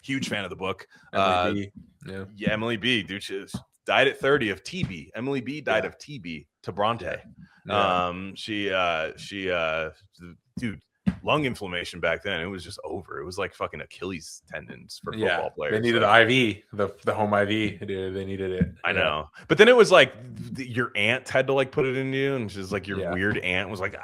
Huge fan of the book. Emily B. Emily B. Dude, she died at 30 of TB. Emily B. died of TB to Bronte. Dude, lung inflammation back then, it was just over. It was like fucking Achilles tendons for football players. They needed the IV, the home IV. Dude, they needed it. I know. But then it was like your aunt had to like put it in you, and she's like, your weird aunt was like,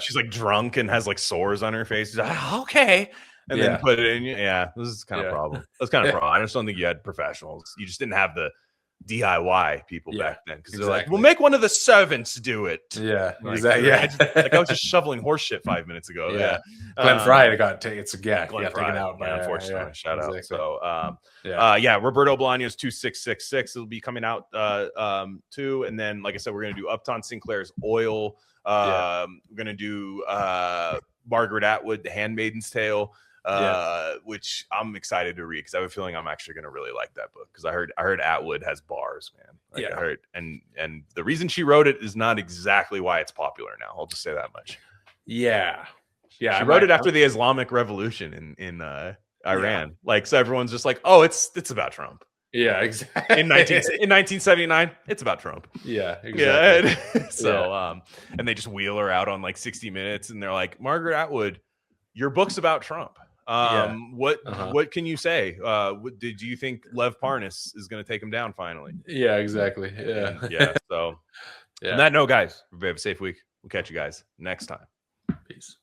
she's like drunk and has like sores on her face. She's like, okay. And then put it in you. Yeah, this is kind of a problem. That's kind of a problem. I just don't think you had professionals. You just didn't have the DIY people Yeah, back then because they're like, exactly. we'll make one of the servants do it. Yeah, Like, exactly. Yeah. like I was just shoveling horse shit 5 minutes ago. Yeah. Glen Psi got taken. Glen got Fry, taken out by unfortunately. Shout out. So Roberto Bolaño's 2666. It'll be coming out too. And then, like I said, we're gonna do Upton Sinclair's Oil. We're gonna do Margaret Atwood, The Handmaid's Tale. Which I'm excited to read because I have a feeling I'm actually going to really like that book because I heard Atwood has bars, man. Like I heard, and the reason she wrote it is not exactly why it's popular now. I'll just say that much. Yeah. She wrote it after the Islamic Revolution in Iran. Like, so everyone's just like, oh, it's about Trump. Yeah, exactly. In 1979, it's about Trump. Yeah, exactly. Yeah. So and they just wheel her out on like 60 Minutes, and they're like, Margaret Atwood, your book's about Trump. What can you say? Do you think Lev Parnas is going to take him down finally? Yeah, exactly. Yeah. So on that note, guys, have a safe week. We'll catch you guys next time. Peace.